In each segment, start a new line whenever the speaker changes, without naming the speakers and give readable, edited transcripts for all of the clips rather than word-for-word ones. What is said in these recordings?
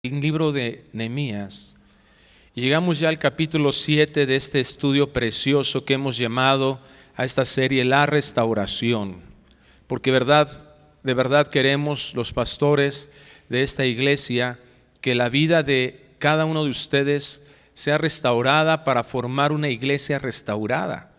el libro de Nehemías y llegamos ya al capítulo 7 de este estudio precioso que hemos llamado a esta serie La Restauración, porque de verdad queremos los pastores de esta iglesia que la vida de cada uno de ustedes sea restaurada para formar una iglesia restaurada.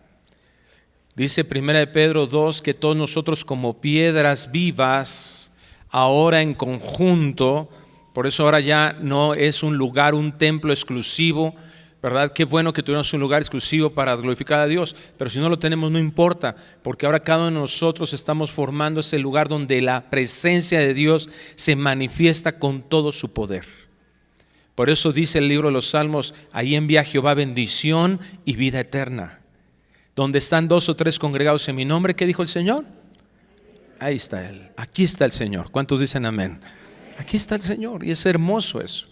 Dice 1 Pedro 2 que todos nosotros como piedras vivas, ahora en conjunto, por eso ahora ya no es un lugar, un templo exclusivo, ¿verdad? Qué bueno que tuviéramos un lugar exclusivo para glorificar a Dios, pero si no lo tenemos no importa, porque ahora cada uno de nosotros estamos formando ese lugar donde la presencia de Dios se manifiesta con todo su poder. Por eso dice el libro de los Salmos, ahí envía Jehová bendición y vida eterna. Donde están 2 o 3 congregados en mi nombre, ¿qué dijo el Señor? Ahí está Él, aquí está el Señor. ¿Cuántos dicen amén? Aquí está el Señor y es hermoso eso.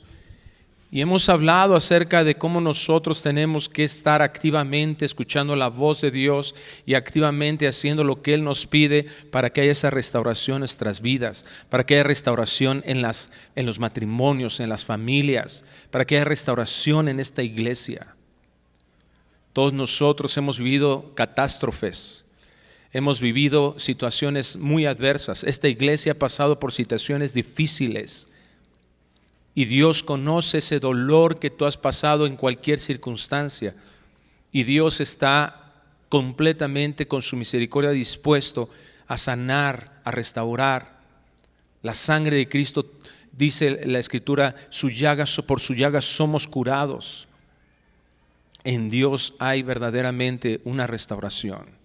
Y hemos hablado acerca de cómo nosotros tenemos que estar activamente escuchando la voz de Dios y activamente haciendo lo que Él nos pide para que haya esa restauración en nuestras vidas, para que haya restauración en los matrimonios, en las familias, para que haya restauración en esta iglesia. Todos nosotros hemos vivido catástrofes. Hemos vivido situaciones muy adversas. Esta iglesia ha pasado por situaciones difíciles. Y Dios conoce ese dolor que tú has pasado en cualquier circunstancia. Y Dios está completamente con su misericordia dispuesto a sanar, a restaurar. La sangre de Cristo, dice la Escritura, por su llaga somos curados. En Dios hay verdaderamente una restauración.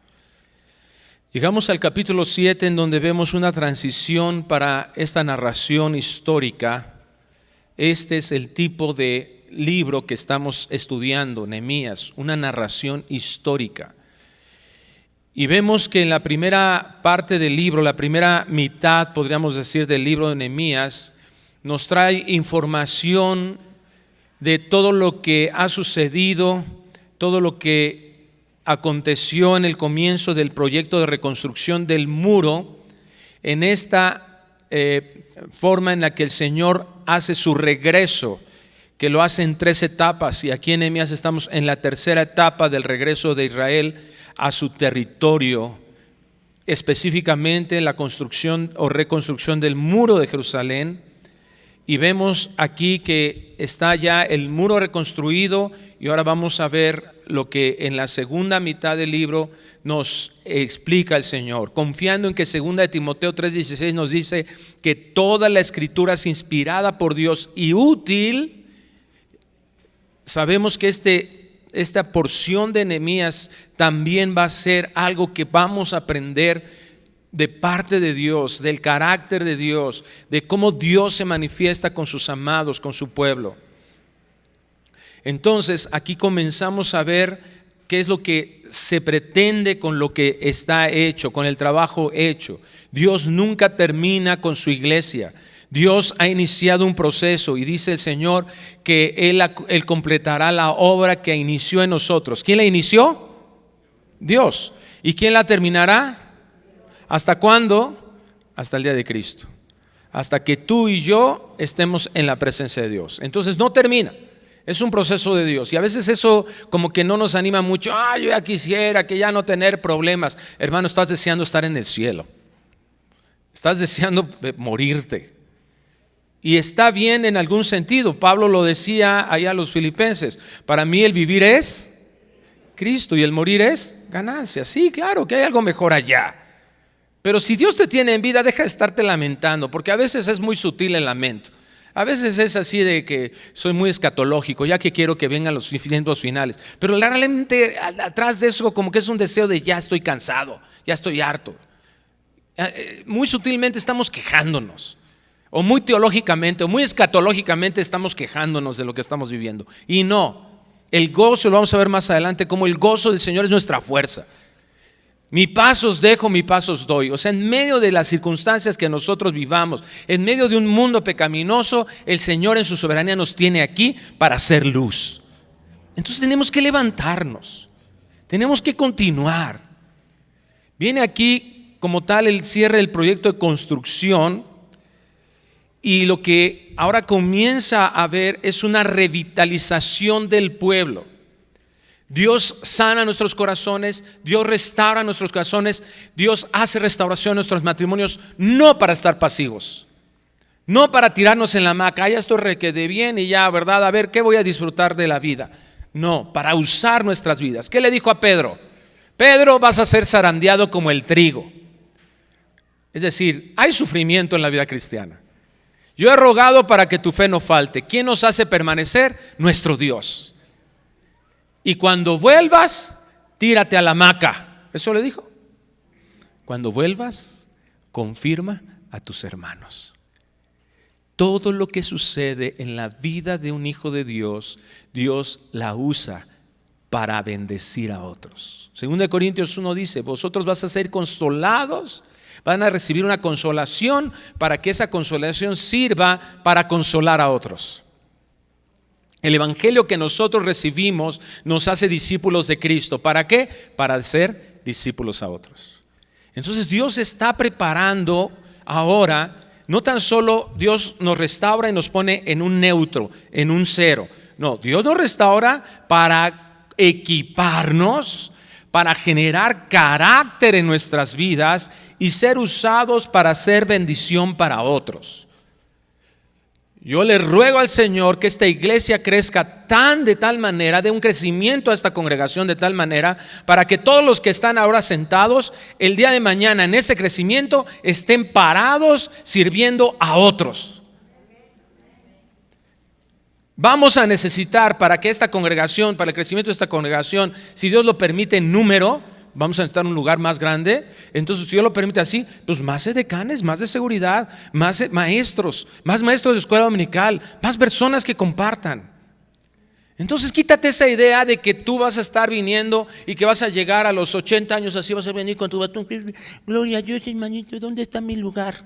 Llegamos al capítulo 7 en donde vemos una transición para esta narración histórica. Este es el tipo de libro que estamos estudiando, Nehemías, una narración histórica. Y vemos que en la primera parte del libro, la primera mitad, podríamos decir, del libro de Nehemías, nos trae información de todo lo que ha sucedido, todo lo que aconteció en el comienzo del proyecto de reconstrucción del muro, en esta forma en la que el Señor hace su regreso, que lo hace en 3 etapas, y aquí en Nehemías estamos en la tercera etapa del regreso de Israel a su territorio, específicamente la construcción o reconstrucción del muro de Jerusalén. Y vemos aquí que está ya el muro reconstruido y ahora vamos a ver lo que en la segunda mitad del libro nos explica el Señor. Confiando en que 2 de Timoteo 3:16 nos dice que toda la escritura es inspirada por Dios y útil. Sabemos que esta porción de Nehemías también va a ser algo que vamos a aprender de parte de Dios, del carácter de Dios, de cómo Dios se manifiesta con sus amados, con su pueblo. Entonces aquí comenzamos a ver qué es lo que se pretende con lo que está hecho, con el trabajo hecho. Dios nunca termina con su iglesia. Dios ha iniciado un proceso y dice el Señor que Él completará la obra que inició en nosotros. ¿Quién la inició? Dios. ¿Y quién la terminará? ¿Hasta cuándo? Hasta el día de Cristo. Hasta que tú y yo estemos en la presencia de Dios. Entonces no termina. Es un proceso de Dios. Y a veces eso como que no nos anima mucho. Yo ya quisiera que ya no tener problemas. Hermano, estás deseando estar en el cielo. Estás deseando morirte. Y está bien en algún sentido. Pablo lo decía allá a los filipenses. Para mí el vivir es Cristo y el morir es ganancia. Sí, claro que hay algo mejor allá. Pero si Dios te tiene en vida, deja de estarte lamentando, porque a veces es muy sutil el lamento. A veces es así de que soy muy escatológico, ya que quiero que vengan los tiempos finales. Pero realmente atrás de eso como que es un deseo de ya estoy cansado, ya estoy harto. Muy sutilmente estamos quejándonos, o muy teológicamente, o muy escatológicamente estamos quejándonos de lo que estamos viviendo. Y no, el gozo, lo vamos a ver más adelante, como el gozo del Señor es nuestra fuerza. Mi paz os dejo, mi paz os doy. O sea, en medio de las circunstancias que nosotros vivamos, en medio de un mundo pecaminoso, el Señor en su soberanía nos tiene aquí para hacer luz. Entonces tenemos que levantarnos, tenemos que continuar. Viene aquí como tal el cierre del proyecto de construcción Y lo que ahora comienza a haber es una revitalización del pueblo. Dios sana nuestros corazones, Dios restaura nuestros corazones, Dios hace restauración en nuestros matrimonios, no para estar pasivos, no para tirarnos en la hamaca, ya estoy requete bien y ya, ¿verdad? A ver, ¿qué voy a disfrutar de la vida? No, para usar nuestras vidas. ¿Qué le dijo a Pedro? Pedro, vas a ser zarandeado como el trigo. Es decir, hay sufrimiento en la vida cristiana. Yo he rogado para que tu fe no falte. ¿Quién nos hace permanecer? Nuestro Dios. Y cuando vuelvas, tírate a la hamaca. Eso le dijo. Cuando vuelvas, confirma a tus hermanos. Todo lo que sucede en la vida de un hijo de Dios, Dios la usa para bendecir a otros. 2 Corintios 1 dice, vosotros vas a ser consolados, van a recibir una consolación para que esa consolación sirva para consolar a otros. El evangelio que nosotros recibimos nos hace discípulos de Cristo. ¿Para qué? Para ser discípulos a otros. Entonces Dios está preparando ahora. No tan solo Dios nos restaura y nos pone en un neutro, en un cero. No, Dios nos restaura para equiparnos, para generar carácter en nuestras vidas y ser usados para hacer bendición para otros. Yo le ruego al Señor que esta iglesia crezca de tal manera, de un crecimiento a esta congregación de tal manera, para que todos los que están ahora sentados, el día de mañana en ese crecimiento estén parados sirviendo a otros. Vamos a necesitar para que esta congregación, para el crecimiento de esta congregación, si Dios lo permite en número, vamos a necesitar un lugar más grande. Entonces, si Dios lo permite así, pues más edecanes, más de seguridad, más maestros de escuela dominical, más personas que compartan. Entonces, quítate esa idea de que tú vas a estar viniendo y que vas a llegar a los 80 años así, vas a venir con tu bastón. Gloria a Dios, hermanito, ¿dónde está mi lugar?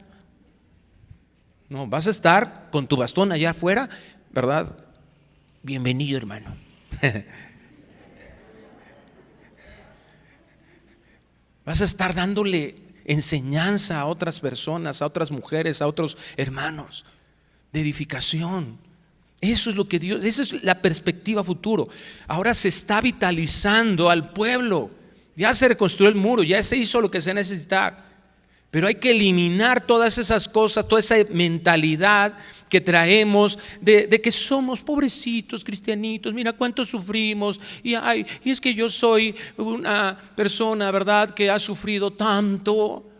No, vas a estar con tu bastón allá afuera, ¿verdad? Bienvenido, hermano. Vas a estar dándole enseñanza a otras personas, a otras mujeres, a otros hermanos, de edificación. Eso es lo que Dios, esa es la perspectiva futuro. Ahora se está vitalizando al pueblo. Ya se reconstruyó el muro, ya se hizo lo que se necesita. Pero hay que eliminar todas esas cosas, toda esa mentalidad que traemos de que somos pobrecitos cristianitos, mira cuánto sufrimos, y es que yo soy una persona, ¿verdad?, que ha sufrido tanto.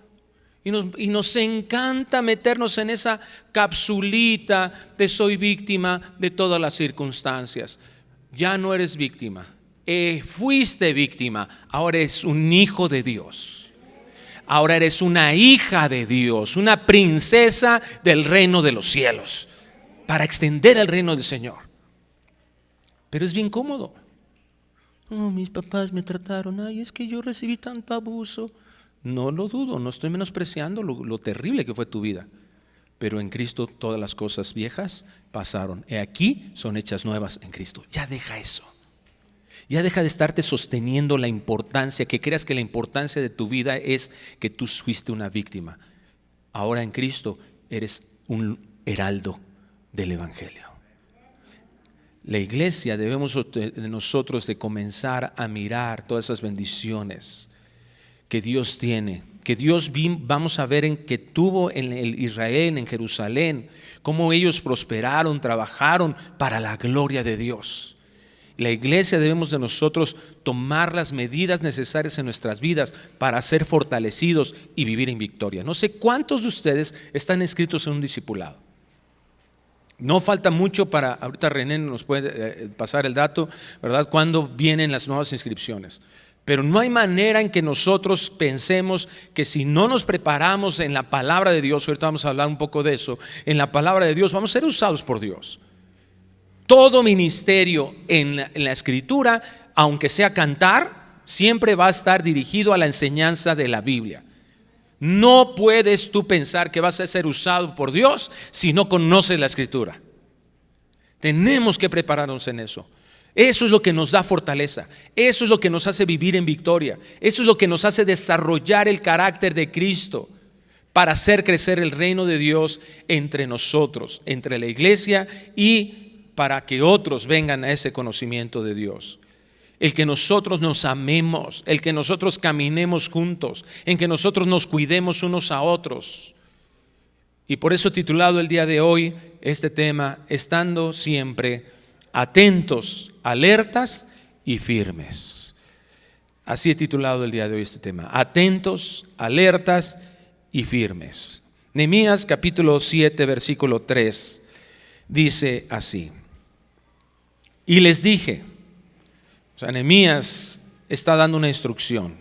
Y nos encanta meternos en esa capsulita de soy víctima de todas las circunstancias. Ya no eres víctima, fuiste víctima, ahora eres un hijo de Dios. Ahora eres una hija de Dios, una princesa del reino de los cielos, para extender el reino del Señor. Pero es bien cómodo. Oh, mis papás me trataron, es que yo recibí tanto abuso. No lo dudo, no estoy menospreciando lo terrible que fue tu vida. Pero en Cristo todas las cosas viejas pasaron. He aquí son hechas nuevas en Cristo. Ya deja eso. Ya deja de estarte sosteniendo la importancia, que creas que la importancia de tu vida es que tú fuiste una víctima. Ahora en Cristo eres un heraldo del Evangelio. La iglesia debemos nosotros de comenzar a mirar todas esas bendiciones que Dios tiene, que Dios vamos a ver en que tuvo en el Israel, en Jerusalén, cómo ellos prosperaron, trabajaron para la gloria de Dios. La iglesia debemos de nosotros tomar las medidas necesarias en nuestras vidas para ser fortalecidos y vivir en victoria. No sé cuántos de ustedes están inscritos en un discipulado. No falta mucho para, ahorita René nos puede pasar el dato, ¿verdad?, cuándo vienen las nuevas inscripciones. Pero no hay manera en que nosotros pensemos que si no nos preparamos en la palabra de Dios, ahorita vamos a hablar un poco de eso, en la palabra de Dios vamos a ser usados por Dios. Todo ministerio en la escritura, aunque sea cantar, siempre va a estar dirigido a la enseñanza de la Biblia. No puedes tú pensar que vas a ser usado por Dios si no conoces la escritura. Tenemos que prepararnos en eso. Eso es lo que nos da fortaleza, eso es lo que nos hace vivir en victoria, eso es lo que nos hace desarrollar el carácter de Cristo. para hacer crecer el reino de Dios entre nosotros, entre la iglesia, y para que otros vengan a ese conocimiento de Dios. El que nosotros nos amemos, el que nosotros caminemos juntos, en que nosotros nos cuidemos unos a otros. Y por eso he titulado el día de hoy este tema, estando siempre atentos, alertas y firmes. Así he titulado el día de hoy este tema, atentos, alertas y firmes. Nehemías capítulo 7 versículo 3 dice así: y les dije, o sea, Nehemías está dando una instrucción: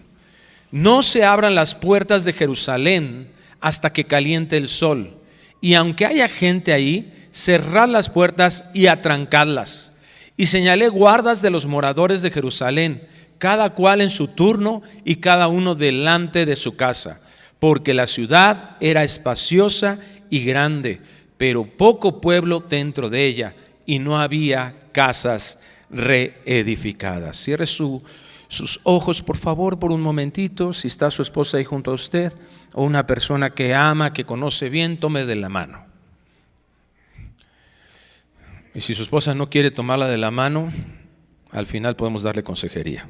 no se abran las puertas de Jerusalén hasta que caliente el sol, y aunque haya gente ahí, cerrad las puertas y atrancadlas. Y señalé guardas de los moradores de Jerusalén, cada cual en su turno y cada uno delante de su casa, porque la ciudad era espaciosa y grande, pero poco pueblo dentro de ella, y no había casas reedificadas. Cierre sus ojos, por favor, por un momentito. Si está su esposa ahí junto a usted, o una persona que ama, que conoce bien, tome de la mano. Y si su esposa no quiere tomarla de la mano, al final podemos darle consejería.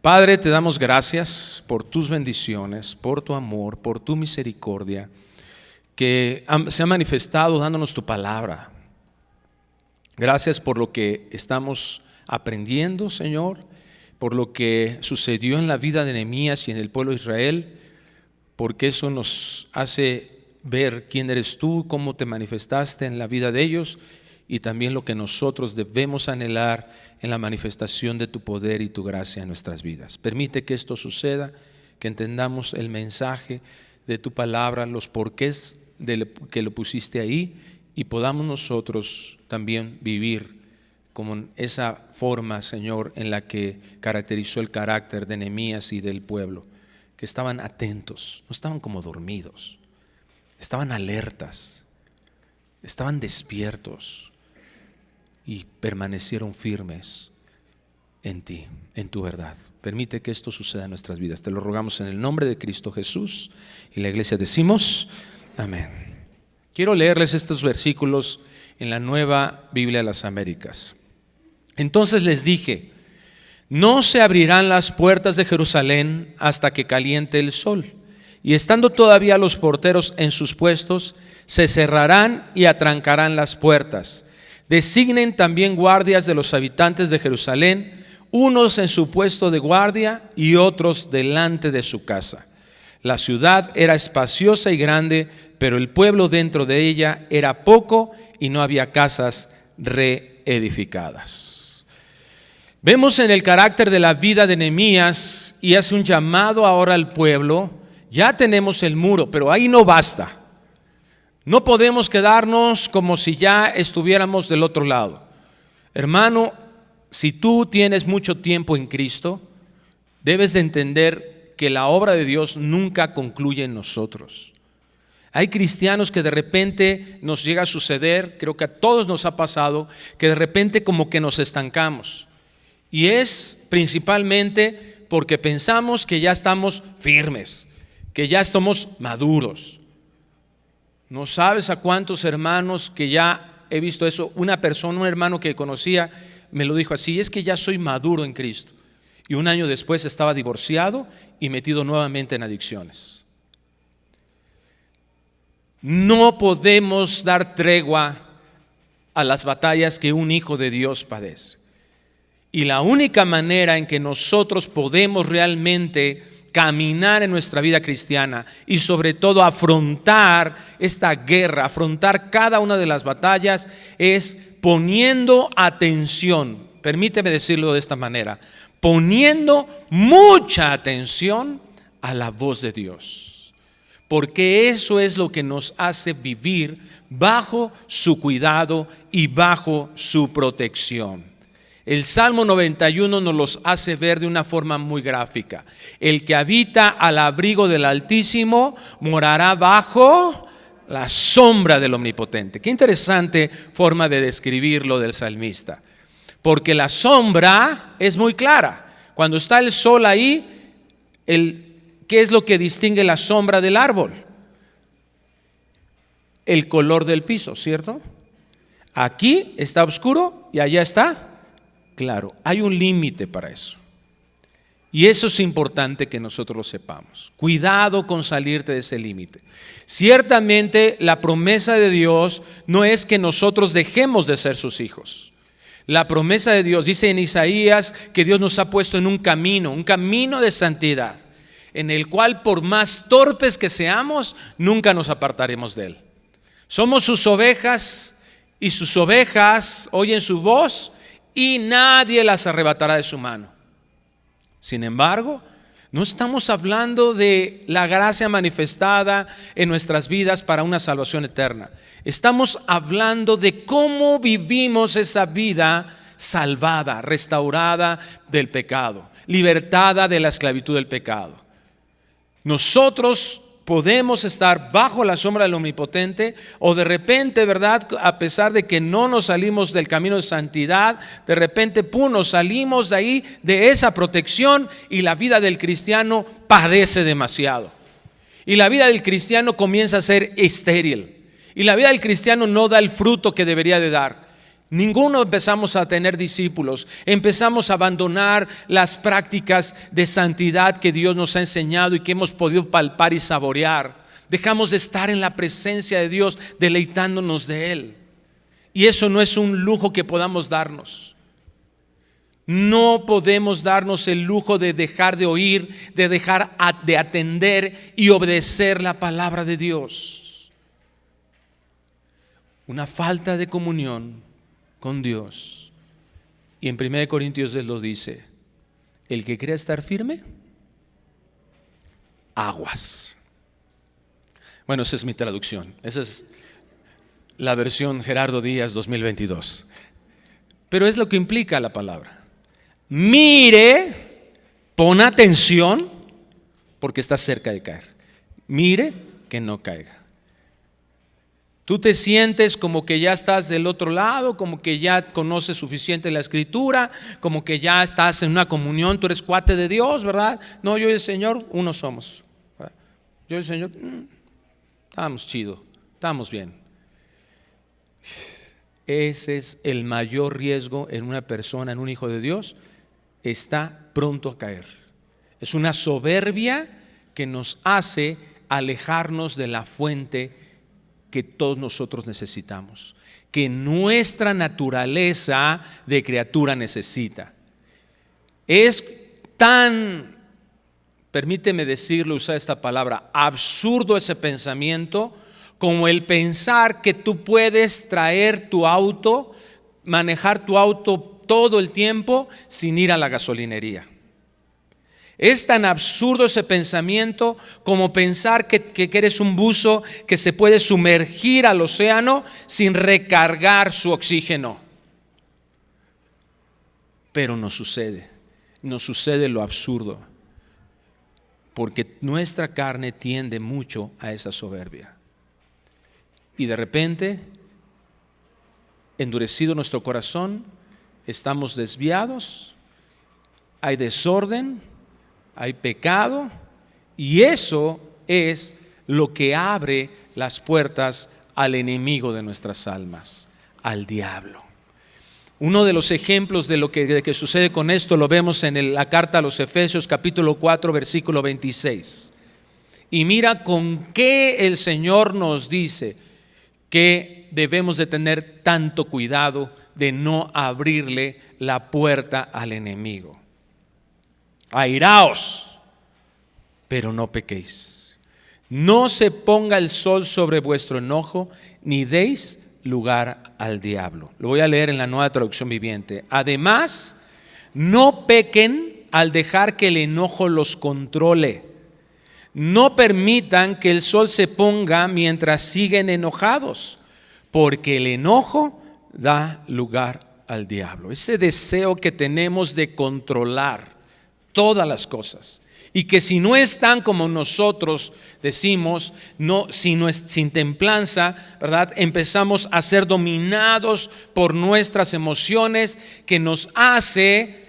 Padre, te damos gracias por tus bendiciones, por tu amor, por tu misericordia, que se ha manifestado dándonos tu palabra. Gracias por lo que estamos aprendiendo, Señor, por lo que sucedió en la vida de Nehemías y en el pueblo de Israel, porque eso nos hace ver quién eres tú, cómo te manifestaste en la vida de ellos, y también lo que nosotros debemos anhelar en la manifestación de tu poder y tu gracia en nuestras vidas. Permite que esto suceda, que entendamos el mensaje de tu palabra, los porqués de que lo pusiste ahí, y podamos nosotros también vivir como esa forma, Señor, en la que caracterizó el carácter de Nehemías y del pueblo, que estaban atentos, no estaban como dormidos, estaban alertas, estaban despiertos y permanecieron firmes en ti, en tu verdad. Permite que esto suceda en nuestras vidas. Te lo rogamos en el nombre de Cristo Jesús, y la iglesia decimos amén. Quiero leerles estos versículos en la Nueva Biblia de las Américas. Entonces les dije: no se abrirán las puertas de Jerusalén hasta que caliente el sol, y estando todavía los porteros en sus puestos, se cerrarán y atrancarán las puertas. Designen también guardias de los habitantes de Jerusalén, unos en su puesto de guardia y otros delante de su casa. La ciudad era espaciosa y grande, pero el pueblo dentro de ella era poco y no había casas reedificadas. Vemos en el carácter de la vida de Nehemías, y hace un llamado ahora al pueblo. Ya tenemos el muro, pero ahí no basta. No podemos quedarnos como si ya estuviéramos del otro lado. Hermano, si tú tienes mucho tiempo en Cristo, debes de entender que la obra de Dios nunca concluye en nosotros. Hay cristianos que de repente nos llega a suceder, creo que a todos nos ha pasado, que de repente como que nos estancamos. Y es principalmente porque pensamos que ya estamos firmes, que ya somos maduros. No sabes a cuántos hermanos que ya he visto eso. Una persona, un hermano que conocía, me lo dijo así: es que ya soy maduro en Cristo. Y un año después estaba divorciado y metido nuevamente en adicciones. No podemos dar tregua a las batallas que un hijo de Dios padece. Y la única manera en que nosotros podemos realmente caminar en nuestra vida cristiana, y sobre todo afrontar esta guerra, afrontar cada una de las batallas, es poniendo atención. Permíteme decirlo de esta manera: poniendo mucha atención a la voz de Dios, porque eso es lo que nos hace vivir bajo su cuidado y bajo su protección. El Salmo 91 nos los hace ver de una forma muy gráfica. El que habita al abrigo del Altísimo morará bajo la sombra del Omnipotente. Qué interesante forma de describirlo del salmista, porque la sombra es muy clara. Cuando está el sol ahí, el ¿qué es lo que distingue la sombra del árbol? El color del piso, ¿cierto? Aquí está oscuro y allá está claro. Hay un límite para eso. Y eso es importante que nosotros lo sepamos. Cuidado con salirte de ese límite. Ciertamente la promesa de Dios no es que nosotros dejemos de ser sus hijos. La promesa de Dios dice en Isaías que Dios nos ha puesto en un camino de santidad, en el cual por más torpes que seamos, nunca nos apartaremos de él. Somos sus ovejas y sus ovejas oyen su voz y nadie las arrebatará de su mano. Sin embargo, no estamos hablando de la gracia manifestada en nuestras vidas para una salvación eterna. Estamos hablando de cómo vivimos esa vida salvada, restaurada del pecado, libertada de la esclavitud del pecado. Nosotros podemos estar bajo la sombra del Omnipotente o de repente, ¿verdad? A pesar de que no nos salimos del camino de santidad, de repente, nos salimos de ahí, de esa protección, y la vida del cristiano padece demasiado. Y la vida del cristiano comienza a ser estéril. Y la vida del cristiano no da el fruto que debería de dar. Ninguno empezamos a tener discípulos, empezamos a abandonar las prácticas de santidad que Dios nos ha enseñado y que hemos podido palpar y saborear. Dejamos de estar en la presencia de Dios, deleitándonos de Él. Y eso no es un lujo que podamos darnos. No podemos darnos el lujo de dejar de oír, de dejar de atender y obedecer la palabra de Dios. Una falta de comunión con Dios. Y en 1 Corintios Él lo dice: el que crea estar firme, aguas. Bueno, esa es mi traducción. Esa es la versión Gerardo Díaz 2022. Pero es lo que implica la palabra. Mire, pon atención, porque está cerca de caer. Mire que no caiga. Tú te sientes como que ya estás del otro lado, como que ya conoces suficiente la Escritura, como que ya estás en una comunión, tú eres cuate de Dios, ¿verdad? No, yo y el Señor, uno somos. ¿Verdad? Yo y el Señor, estamos chido, estamos bien. Ese es el mayor riesgo en una persona, en un hijo de Dios. Está pronto a caer. Es una soberbia que nos hace alejarnos de la fuente que todos nosotros necesitamos, que nuestra naturaleza de criatura necesita. Es tan, permíteme decirlo, usar esta palabra, absurdo ese pensamiento, como el pensar que tú puedes traer tu auto, manejar tu auto todo el tiempo sin ir a la gasolinería. Es tan absurdo ese pensamiento como pensar que eres un buzo que se puede sumergir al océano sin recargar su oxígeno. Pero nos sucede lo absurdo, porque nuestra carne tiende mucho a esa soberbia. Y de repente, endurecido nuestro corazón, estamos desviados, hay desorden, hay pecado, y eso es lo que abre las puertas al enemigo de nuestras almas, al diablo. Uno de los ejemplos de lo que sucede con esto lo vemos en la carta a los Efesios capítulo 4 versículo 26. Y mira con qué el Señor nos dice que debemos de tener tanto cuidado de no abrirle la puerta al enemigo. Airaos, pero no pequéis. No se ponga el sol sobre vuestro enojo, ni deis lugar al diablo. Lo voy a leer en la Nueva Traducción Viviente. Además, no pequen al dejar que el enojo los controle. No permitan que el sol se ponga mientras siguen enojados, porque el enojo da lugar al diablo. Ese deseo que tenemos de controlar todas las cosas, y que si no están como nosotros decimos, sin templanza, ¿verdad? Empezamos a ser dominados por nuestras emociones, que nos hace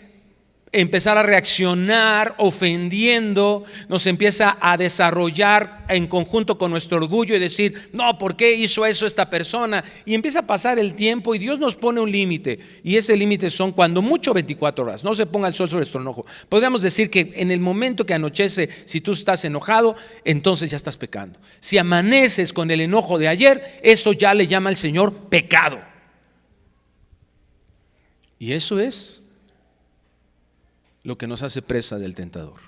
empezar a reaccionar ofendiendo, nos empieza a desarrollar en conjunto con nuestro orgullo y decir, no, ¿por qué hizo eso esta persona? Y empieza a pasar el tiempo y Dios nos pone un límite, y ese límite son cuando mucho 24 horas. No se ponga el sol sobre nuestro enojo. Podríamos decir que en el momento que anochece, si tú estás enojado, entonces ya estás pecando. Si amaneces con el enojo de ayer, eso ya le llama al Señor pecado. Y eso es lo que nos hace presa del tentador.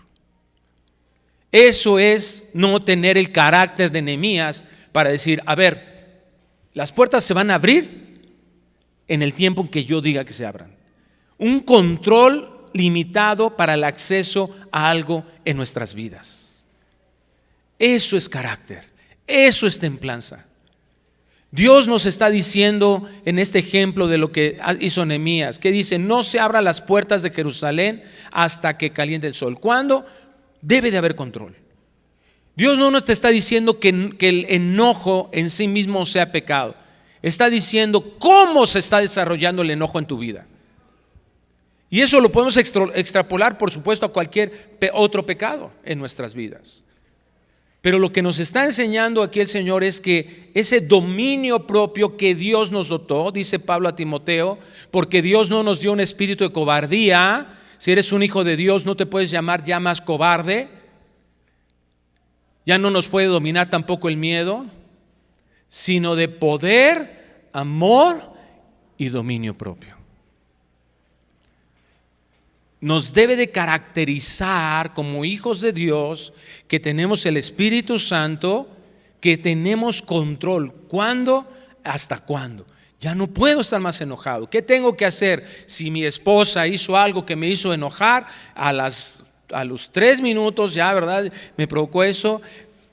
Eso es no tener el carácter de Nehemías para decir, a ver, las puertas se van a abrir en el tiempo en que yo diga que se abran. Un control limitado para el acceso a algo en nuestras vidas. Eso es carácter, eso es templanza. Dios nos está diciendo en este ejemplo de lo que hizo Nehemías, que dice, no se abran las puertas de Jerusalén hasta que caliente el sol. ¿Cuándo? Debe de haber control. Dios no nos está diciendo que el enojo en sí mismo sea pecado. Está diciendo cómo se está desarrollando el enojo en tu vida. Y eso lo podemos extrapolar, por supuesto, a cualquier otro pecado en nuestras vidas. Pero lo que nos está enseñando aquí el Señor es que ese dominio propio que Dios nos dotó, dice Pablo a Timoteo, porque Dios no nos dio un espíritu de cobardía. Si eres un hijo de Dios, no te puedes llamar ya más cobarde. Ya no nos puede dominar tampoco el miedo, sino de poder, amor y dominio propio. Nos debe de caracterizar como hijos de Dios que tenemos el Espíritu Santo, que tenemos control. ¿Cuándo? ¿Hasta cuándo? Ya no puedo estar más enojado. ¿Qué tengo que hacer? Si mi esposa hizo algo que me hizo enojar, a los 3 minutos ya, ¿verdad? Me provocó eso.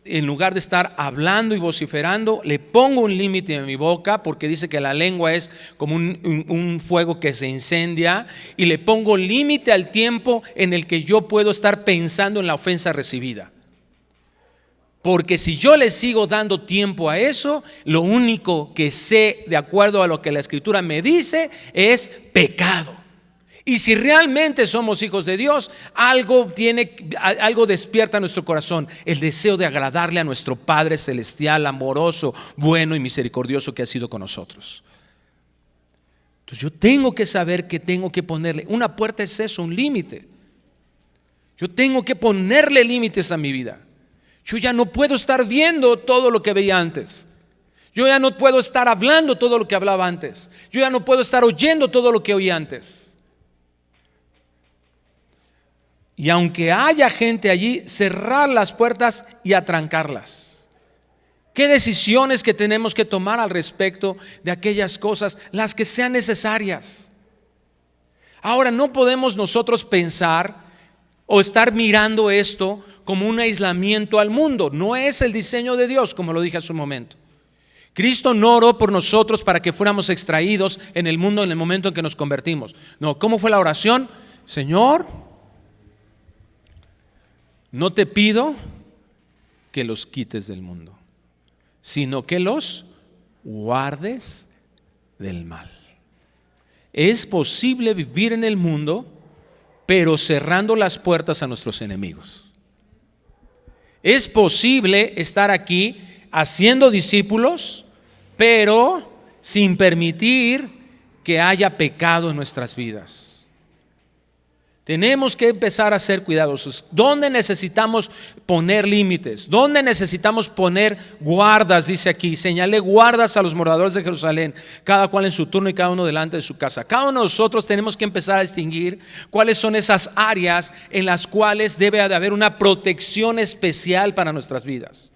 En lugar de estar hablando y vociferando, le pongo un límite en mi boca, porque dice que la lengua es como un fuego que se incendia, y le pongo límite al tiempo en el que yo puedo estar pensando en la ofensa recibida. Porque si yo le sigo dando tiempo a eso, lo único que sé, de acuerdo a lo que la Escritura me dice, es pecado. Y si realmente somos hijos de Dios, algo despierta nuestro corazón, el deseo de agradarle a nuestro Padre celestial, amoroso, bueno y misericordioso que ha sido con nosotros. Entonces yo tengo que saber que tengo que ponerle, una puerta es eso, un límite. Yo tengo que ponerle límites a mi vida. Yo ya no puedo estar viendo todo lo que veía antes. Yo ya no puedo estar hablando todo lo que hablaba antes. Yo ya no puedo estar oyendo todo lo que oía antes. Y aunque haya gente allí, cerrar las puertas y atrancarlas. ¿Qué decisiones que tenemos que tomar al respecto de aquellas cosas? Las que sean necesarias. Ahora, no podemos nosotros pensar o estar mirando esto como un aislamiento al mundo. No es el diseño de Dios, como lo dije hace un momento. Cristo no oró por nosotros para que fuéramos extraídos en el mundo en el momento en que nos convertimos. No, ¿cómo fue la oración? Señor, no te pido que los quites del mundo, sino que los guardes del mal. Es posible vivir en el mundo, pero cerrando las puertas a nuestros enemigos. Es posible estar aquí haciendo discípulos, pero sin permitir que haya pecado en nuestras vidas. Tenemos que empezar a ser cuidadosos. ¿Dónde necesitamos poner límites? ¿Dónde necesitamos poner guardas? Dice aquí, señalé guardas a los moradores de Jerusalén, cada cual en su turno y cada uno delante de su casa. Cada uno de nosotros tenemos que empezar a distinguir cuáles son esas áreas en las cuales debe de haber una protección especial para nuestras vidas.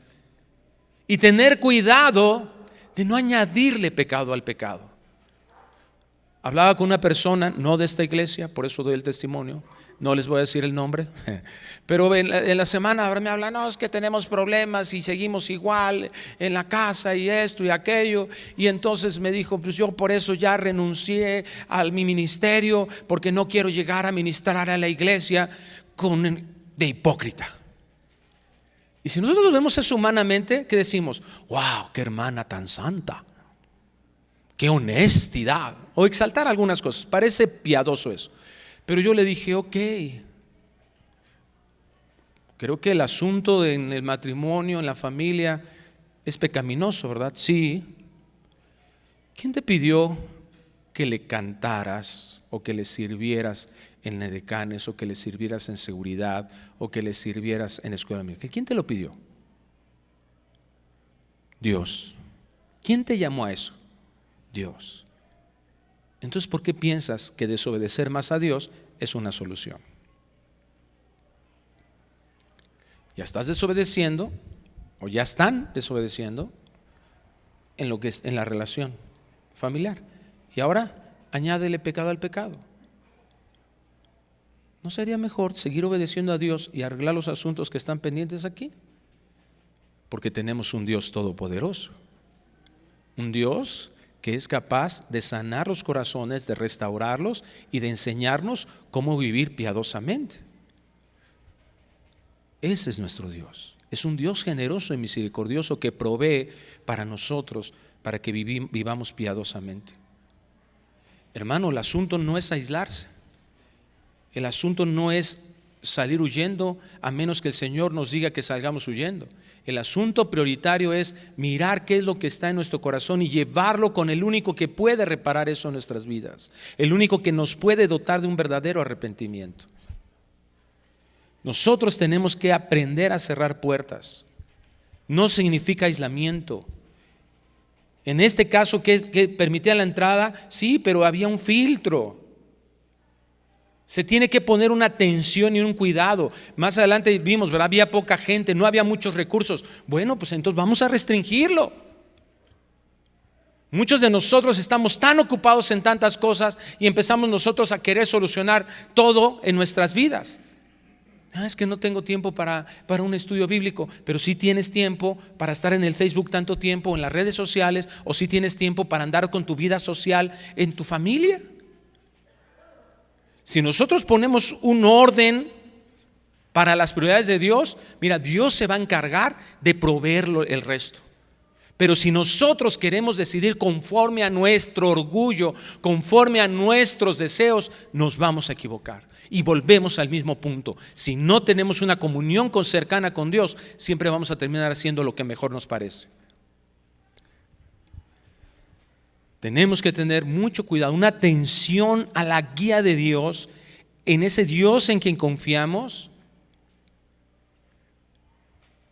Y tener cuidado de no añadirle pecado al pecado. Hablaba con una persona, no de esta iglesia, por eso doy el testimonio, no les voy a decir el nombre, pero en la semana me hablan, no, es que tenemos problemas y seguimos igual en la casa y esto y aquello, y entonces me dijo, pues yo por eso ya renuncié a mi ministerio, porque no quiero llegar a ministrar a la iglesia de hipócrita. Y si nosotros lo vemos eso humanamente, ¿qué decimos? Wow, qué hermana tan santa. Qué honestidad, o exaltar algunas cosas, parece piadoso eso. Pero yo le dije, ok, creo que el asunto en el matrimonio, en la familia, es pecaminoso, ¿verdad? Sí. ¿Quién te pidió que le cantaras o que le sirvieras en edecanes o que le sirvieras en seguridad o que le sirvieras en escuela militar? ¿Quién te lo pidió? Dios. ¿Quién te llamó a eso? Dios. Entonces, ¿por qué piensas que desobedecer más a Dios es una solución? Ya estás desobedeciendo o ya están desobedeciendo en lo que es en la relación familiar. Y ahora añádele pecado al pecado. ¿No sería mejor seguir obedeciendo a Dios y arreglar los asuntos que están pendientes aquí? Porque tenemos un Dios todopoderoso, un Dios que es capaz de sanar los corazones, de restaurarlos y de enseñarnos cómo vivir piadosamente. Ese es nuestro Dios. Es un Dios generoso y misericordioso que provee para nosotros, para que vivamos piadosamente. Hermano, el asunto no es aislarse. El asunto no es salir huyendo a menos que el Señor nos diga que salgamos huyendo. El asunto prioritario es mirar qué es lo que está en nuestro corazón y llevarlo con el único que puede reparar eso en nuestras vidas, el único que nos puede dotar de un verdadero arrepentimiento. Nosotros tenemos que aprender a cerrar puertas. No significa aislamiento. En este caso, que permitía la entrada, sí, pero había un filtro. Se tiene que poner una atención y un cuidado. Más adelante vimos, ¿verdad? Había poca gente, no había muchos recursos. Bueno, pues entonces vamos a restringirlo. Muchos de nosotros estamos tan ocupados en tantas cosas y empezamos nosotros a querer solucionar todo en nuestras vidas. Es que no tengo tiempo para un estudio bíblico, pero sí tienes tiempo para estar en el Facebook tanto tiempo, en las redes sociales, o sí tienes tiempo para andar con tu vida social en tu familia. Si nosotros ponemos un orden para las prioridades de Dios, mira, Dios se va a encargar de proveerlo el resto. Pero si nosotros queremos decidir conforme a nuestro orgullo, conforme a nuestros deseos, nos vamos a equivocar. Y volvemos al mismo punto. Si no tenemos una comunión cercana con Dios, siempre vamos a terminar haciendo lo que mejor nos parece. Tenemos que tener mucho cuidado, una atención a la guía de Dios, en ese Dios en quien confiamos,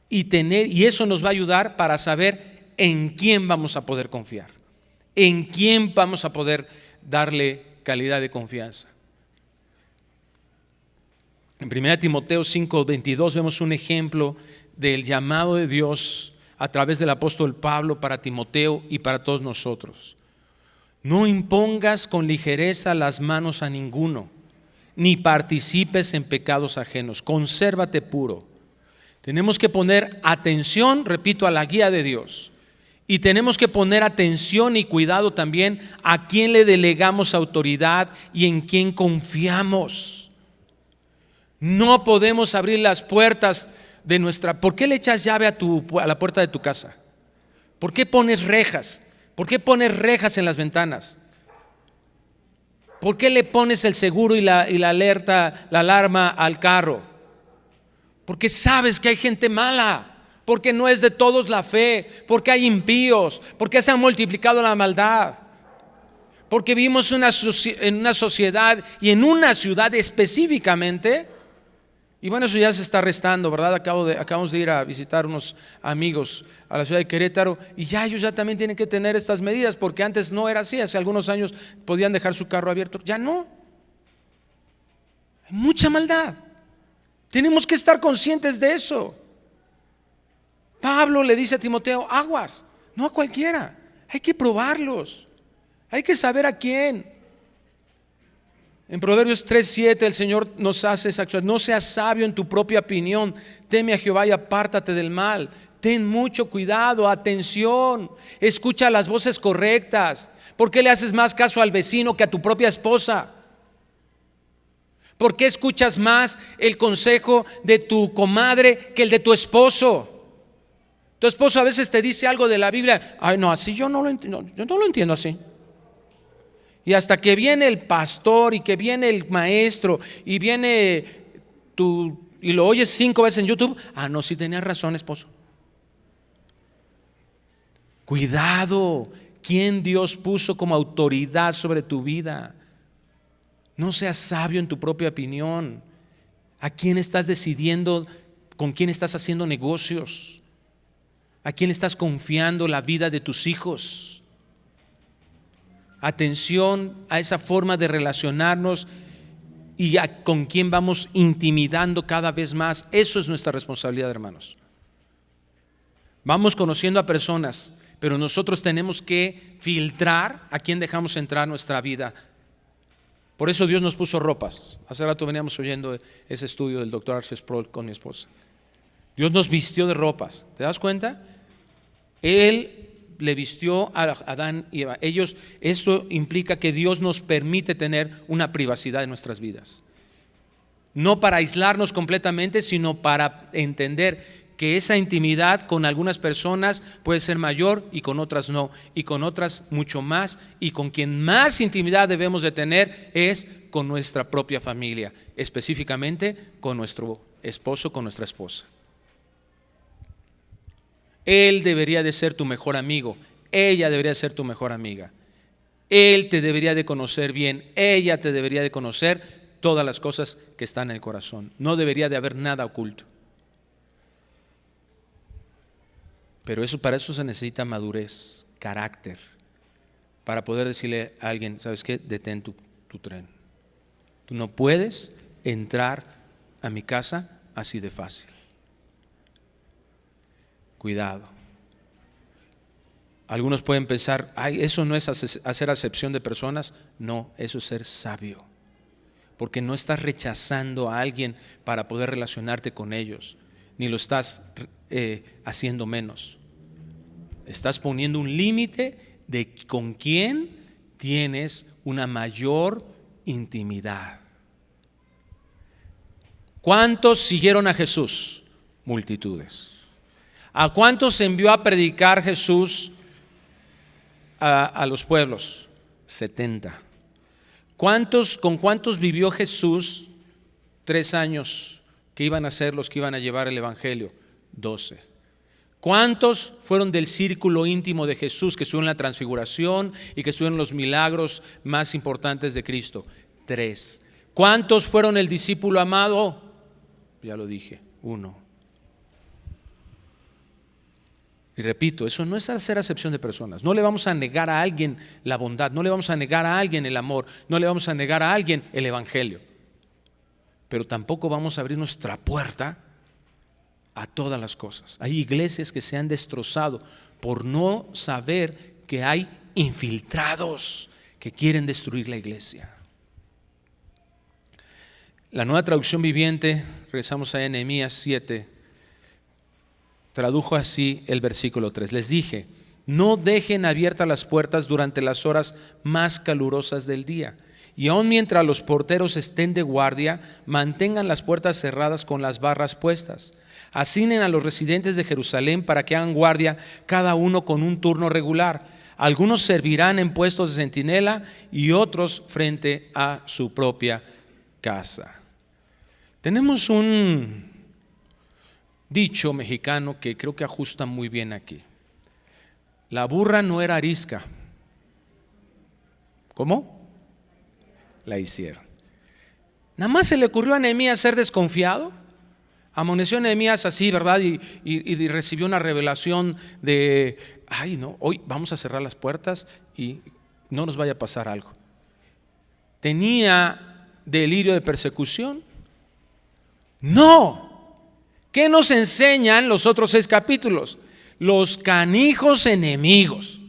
y eso nos va a ayudar para saber en quién vamos a poder confiar, en quién vamos a poder darle calidad de confianza. En 1 Timoteo 5:22 vemos un ejemplo del llamado de Dios a través del apóstol Pablo para Timoteo y para todos nosotros. No impongas con ligereza las manos a ninguno, ni participes en pecados ajenos. Consérvate puro. Tenemos que poner atención, repito, a la guía de Dios. Y tenemos que poner atención y cuidado también a quién le delegamos autoridad y en quién confiamos. No podemos abrir las puertas de nuestra... ¿Por qué le echas llave a la puerta de tu casa? ¿Por qué pones rejas? ¿Por qué pones rejas en las ventanas? ¿Por qué le pones el seguro y la alerta, la alarma al carro? Porque sabes que hay gente mala, porque no es de todos la fe, porque hay impíos, porque se ha multiplicado la maldad, porque vivimos en una sociedad y en una ciudad específicamente. Y bueno, eso ya se está restando, ¿verdad? Acabamos de ir a visitar unos amigos a la ciudad de Querétaro y ya ellos ya también tienen que tener estas medidas, porque antes no era así. Hace algunos años podían dejar su carro abierto, ya no. Hay mucha maldad. Tenemos que estar conscientes de eso. Pablo le dice a Timoteo, aguas, no a cualquiera, hay que probarlos, hay que saber a quién. En Proverbios 3:7 el Señor nos hace esa acción. No seas sabio en tu propia opinión, teme a Jehová y apártate del mal. Ten mucho cuidado, atención, escucha las voces correctas. ¿Por qué le haces más caso al vecino que a tu propia esposa? ¿Por qué escuchas más el consejo de tu comadre que el de tu esposo? Tu esposo a veces te dice algo de la Biblia. Ay, no, así yo no lo entiendo así. Y hasta que viene el pastor y que viene el maestro y viene y lo oyes 5 veces en YouTube. No, sí tenías razón, esposo. Cuidado, ¿quién Dios puso como autoridad sobre tu vida? No seas sabio en tu propia opinión. ¿A quién estás decidiendo? ¿Con quién estás haciendo negocios? ¿A quién estás confiando la vida de tus hijos? Atención a esa forma de relacionarnos y con quién vamos intimidando cada vez más. Eso es nuestra responsabilidad, hermanos. Vamos conociendo a personas, pero nosotros tenemos que filtrar a quién dejamos entrar en nuestra vida. Por eso Dios nos puso ropas. Hace rato veníamos oyendo ese estudio del doctor Arce Sproul con mi esposa. Dios nos vistió de ropas. ¿Te das cuenta? Él le vistió a Adán y Eva. Eso implica que Dios nos permite tener una privacidad en nuestras vidas. No para aislarnos completamente, sino para entender que esa intimidad con algunas personas puede ser mayor y con otras no, y con otras mucho más, y con quien más intimidad debemos de tener es con nuestra propia familia, específicamente con nuestro esposo, con nuestra esposa. Él debería de ser tu mejor amigo, ella debería de ser tu mejor amiga. Él te debería de conocer bien, ella te debería de conocer todas las cosas que están en el corazón. No debería de haber nada oculto. Pero para eso se necesita madurez, carácter, para poder decirle a alguien, ¿sabes qué? Detén tu tren. Tú no puedes entrar a mi casa así de fácil. Cuidado. Algunos pueden pensar, eso no es hacer acepción de personas. No, eso es ser sabio. Porque no estás rechazando a alguien para poder relacionarte con ellos, ni lo estás haciendo menos. Estás poniendo un límite de con quién tienes una mayor intimidad. ¿Cuántos siguieron a Jesús? Multitudes. ¿A cuántos envió a predicar Jesús a los pueblos? 70. ¿Con cuántos vivió Jesús 3 años que iban a ser los que iban a llevar el evangelio? 12. ¿Cuántos fueron del círculo íntimo de Jesús que estuvieron en la transfiguración y que estuvieron en los milagros más importantes de Cristo? 3. ¿Cuántos fueron el discípulo amado? Ya lo dije, 1. Y repito, eso no es hacer acepción de personas. No le vamos a negar a alguien la bondad, no le vamos a negar a alguien el amor, no le vamos a negar a alguien el evangelio. Pero tampoco vamos a abrir nuestra puerta a todas las cosas. Hay iglesias que se han destrozado por no saber que hay infiltrados que quieren destruir la iglesia. La Nueva Traducción Viviente, regresamos a Nehemías 7, tradujo así el versículo 3. Les dije, no dejen abiertas las puertas durante las horas más calurosas del día. Y aun mientras los porteros estén de guardia, mantengan las puertas cerradas con las barras puestas. Asignen a los residentes de Jerusalén para que hagan guardia, cada uno con un turno regular. Algunos servirán en puestos de centinela y otros frente a su propia casa. Tenemos un dicho mexicano que creo que ajusta muy bien aquí. La burra no era arisca. ¿Cómo? La hicieron. Nada más se le ocurrió a Nehemías ser desconfiado. Amoneció a Nehemías así, ¿verdad? Y recibió una revelación de, hoy vamos a cerrar las puertas y no nos vaya a pasar algo. ¿Tenía delirio de persecución? No. ¿Qué nos enseñan los otros 6 capítulos? Los canijos enemigos.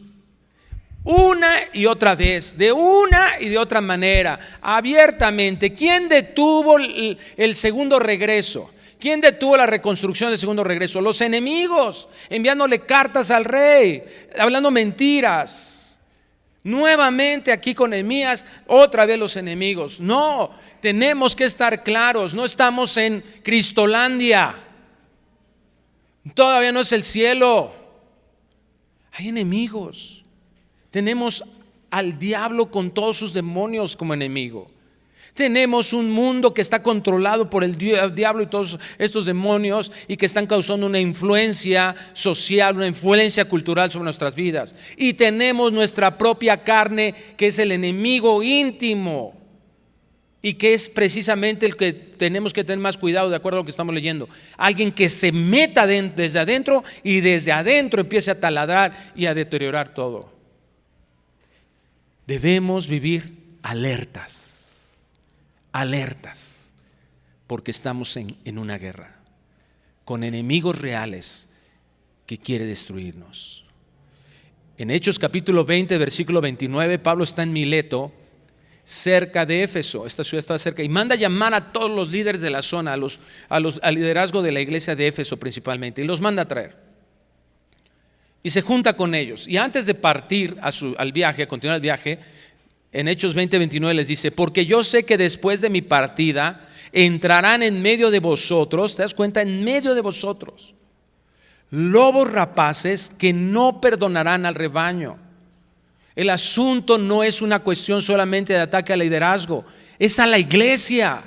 Una y otra vez, de una y de otra manera, abiertamente. ¿Quién detuvo el segundo regreso? ¿Quién detuvo la reconstrucción del segundo regreso? Los enemigos, enviándole cartas al rey, hablando mentiras. Nuevamente aquí con Nehemías, otra vez los enemigos. No, tenemos que estar claros, no estamos en Cristolandia. Todavía no es el cielo. Hay enemigos. Tenemos al diablo con todos sus demonios como enemigo. Tenemos un mundo que está controlado por el diablo y todos estos demonios, y que están causando una influencia social, una influencia cultural sobre nuestras vidas. Y tenemos nuestra propia carne, que es el enemigo íntimo, y que es precisamente el que tenemos que tener más cuidado, de acuerdo a lo que estamos leyendo. Alguien que se meta desde adentro, y desde adentro empiece a taladrar y a deteriorar todo. Debemos vivir alertas, porque estamos en una guerra con enemigos reales que quiere destruirnos. En Hechos capítulo 20, versículo 29, Pablo está en Mileto, cerca de Éfeso. Esta ciudad está cerca, y manda llamar a todos los líderes de la zona, al liderazgo de la iglesia de Éfeso principalmente, y los manda a traer. Y se junta con ellos, y antes de partir al viaje, a continuar el viaje, en Hechos 20:29 les dice: porque yo sé que después de mi partida entrarán en medio de vosotros, ¿te das cuenta? En medio de vosotros, lobos rapaces que no perdonarán al rebaño. El asunto no es una cuestión solamente de ataque al liderazgo, es a la iglesia.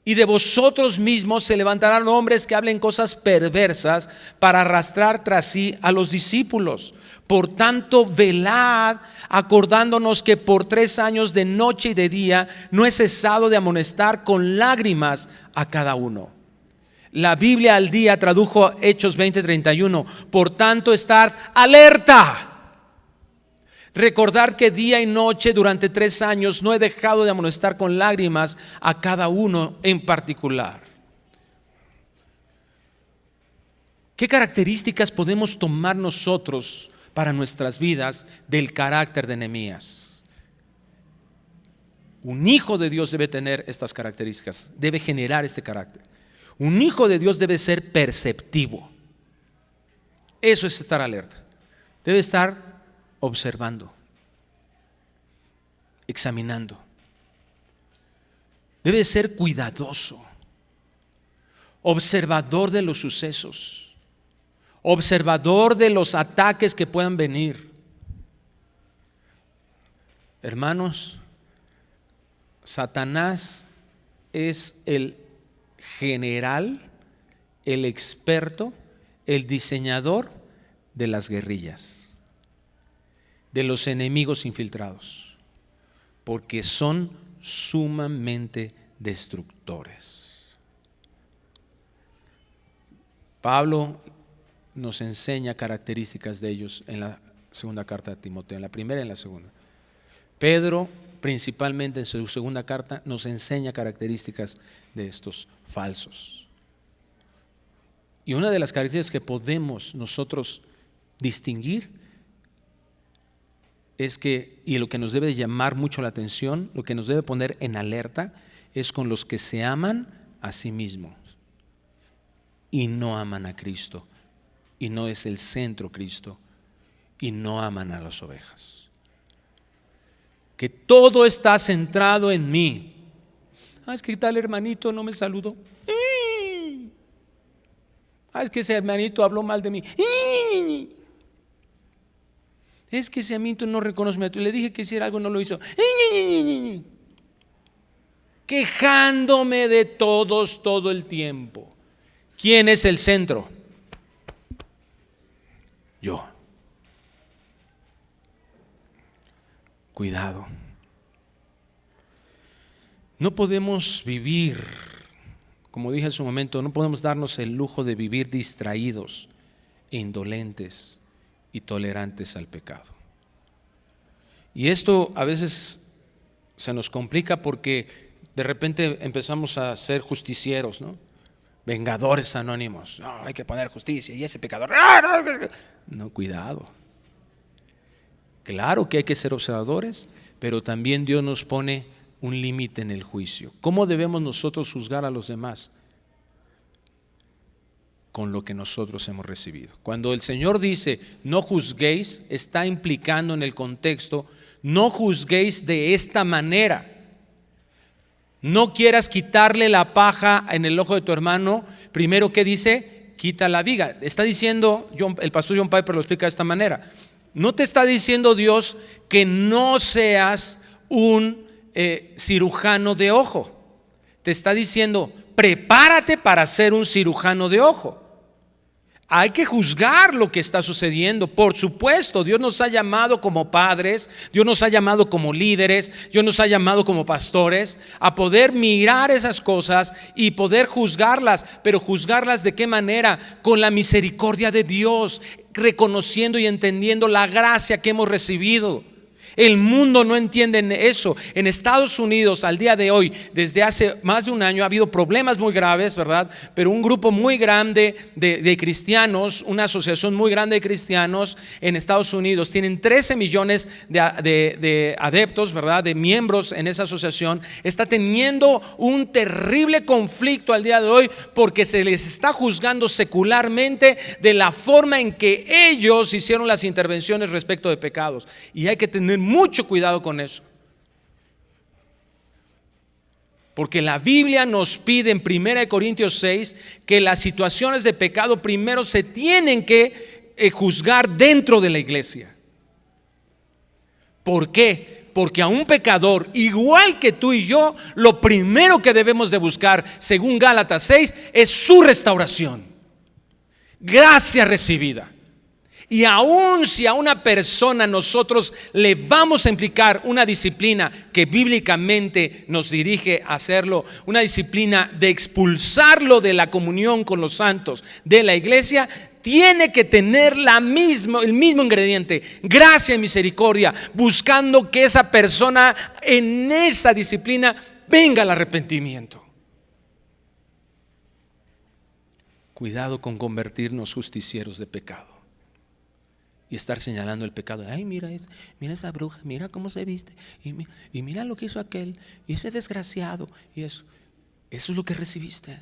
Y de vosotros mismos se levantarán hombres que hablen cosas perversas para arrastrar tras sí a los discípulos. Por tanto, velad, acordándonos que por 3 años de noche y de día no he cesado de amonestar con lágrimas a cada uno. La Biblia al día tradujo Hechos 20:31. Por tanto, estad alerta. Recordar que día y noche durante 3 años no he dejado de amonestar con lágrimas a cada uno en particular. ¿Qué características podemos tomar nosotros para nuestras vidas del carácter de Nehemías? Un hijo de Dios debe tener estas características, debe generar este carácter. Un hijo de Dios debe ser perceptivo. Eso es estar alerta. Debe estar observando, examinando. Debe ser cuidadoso, observador de los sucesos, observador de los ataques que puedan venir. Hermanos, Satanás es el general, el experto, el diseñador de las guerrillas, de los enemigos infiltrados, porque son sumamente destructores. Pablo nos enseña características de ellos en la segunda carta de Timoteo, en la primera y en la segunda. Pedro, principalmente en su segunda carta, nos enseña características de estos falsos. Y una de las características que podemos nosotros distinguir es que, y lo que nos debe de llamar mucho la atención, lo que nos debe poner en alerta, es con los que se aman a sí mismos y no aman a Cristo, y no es el centro Cristo, y no aman a las ovejas. Que todo está centrado en mí. Es que tal hermanito no me saludó. Es que ese hermanito habló mal de mí. Es que ese hermanito no reconoce, le dije que hiciera algo, no lo hizo. Quejándome de todos todo el tiempo. ¿Quién es el centro? Yo. Cuidado. No podemos vivir, como dije hace un momento, no podemos darnos el lujo de vivir distraídos, indolentes y tolerantes al pecado. Y esto a veces se nos complica porque de repente empezamos a ser justicieros, ¿no? Vengadores anónimos. No, hay que poner justicia, y ese pecador. No, cuidado. Claro que hay que ser observadores, pero también Dios nos pone un límite en el juicio. ¿Cómo debemos nosotros juzgar a los demás? Con lo que nosotros hemos recibido. Cuando el Señor dice no juzguéis, está implicando en el contexto: no juzguéis de esta manera. No quieras quitarle la paja en el ojo de tu hermano. Primero, ¿qué dice? Quita la viga. Está diciendo, el pastor John Piper lo explica de esta manera: No te está diciendo Dios que no seas un cirujano de ojo. Te está diciendo, prepárate para ser un cirujano de ojo. Hay que juzgar lo que está sucediendo. Por supuesto, Dios nos ha llamado como padres, Dios nos ha llamado como líderes, Dios nos ha llamado como pastores a poder mirar esas cosas y poder juzgarlas. Pero juzgarlas ¿de qué manera? Con la misericordia de Dios, reconociendo y entendiendo la gracia que hemos recibido. El mundo no entiende eso. En Estados Unidos al día de hoy, desde hace más de un año, ha habido problemas muy graves, ¿verdad? Pero un grupo muy grande de cristianos, una asociación muy grande de cristianos en Estados Unidos, tienen 13 millones de adeptos, ¿verdad? De miembros en esa asociación. Está teniendo un terrible conflicto al día de hoy porque se les está juzgando secularmente de la forma en que ellos hicieron las intervenciones respecto de pecados. Y hay que tener mucho cuidado con eso, porque la Biblia nos pide en 1 Corintios 6 que las situaciones de pecado primero se tienen que juzgar dentro de la iglesia. ¿Por qué? Porque a un pecador igual que tú y yo, lo primero que debemos de buscar, según Gálatas 6, es su restauración, gracia recibida. Y aun si a una persona nosotros le vamos a implicar una disciplina que bíblicamente nos dirige a hacerlo, una disciplina de expulsarlo de la comunión con los santos de la iglesia, tiene que tener el mismo ingrediente, gracia y misericordia, buscando que esa persona en esa disciplina venga al arrepentimiento. Cuidado con convertirnos justicieros de pecado y estar señalando el pecado. Ay, mira esa bruja, mira cómo se viste, y mira lo que hizo aquel, y ese desgraciado, y eso es lo que recibiste.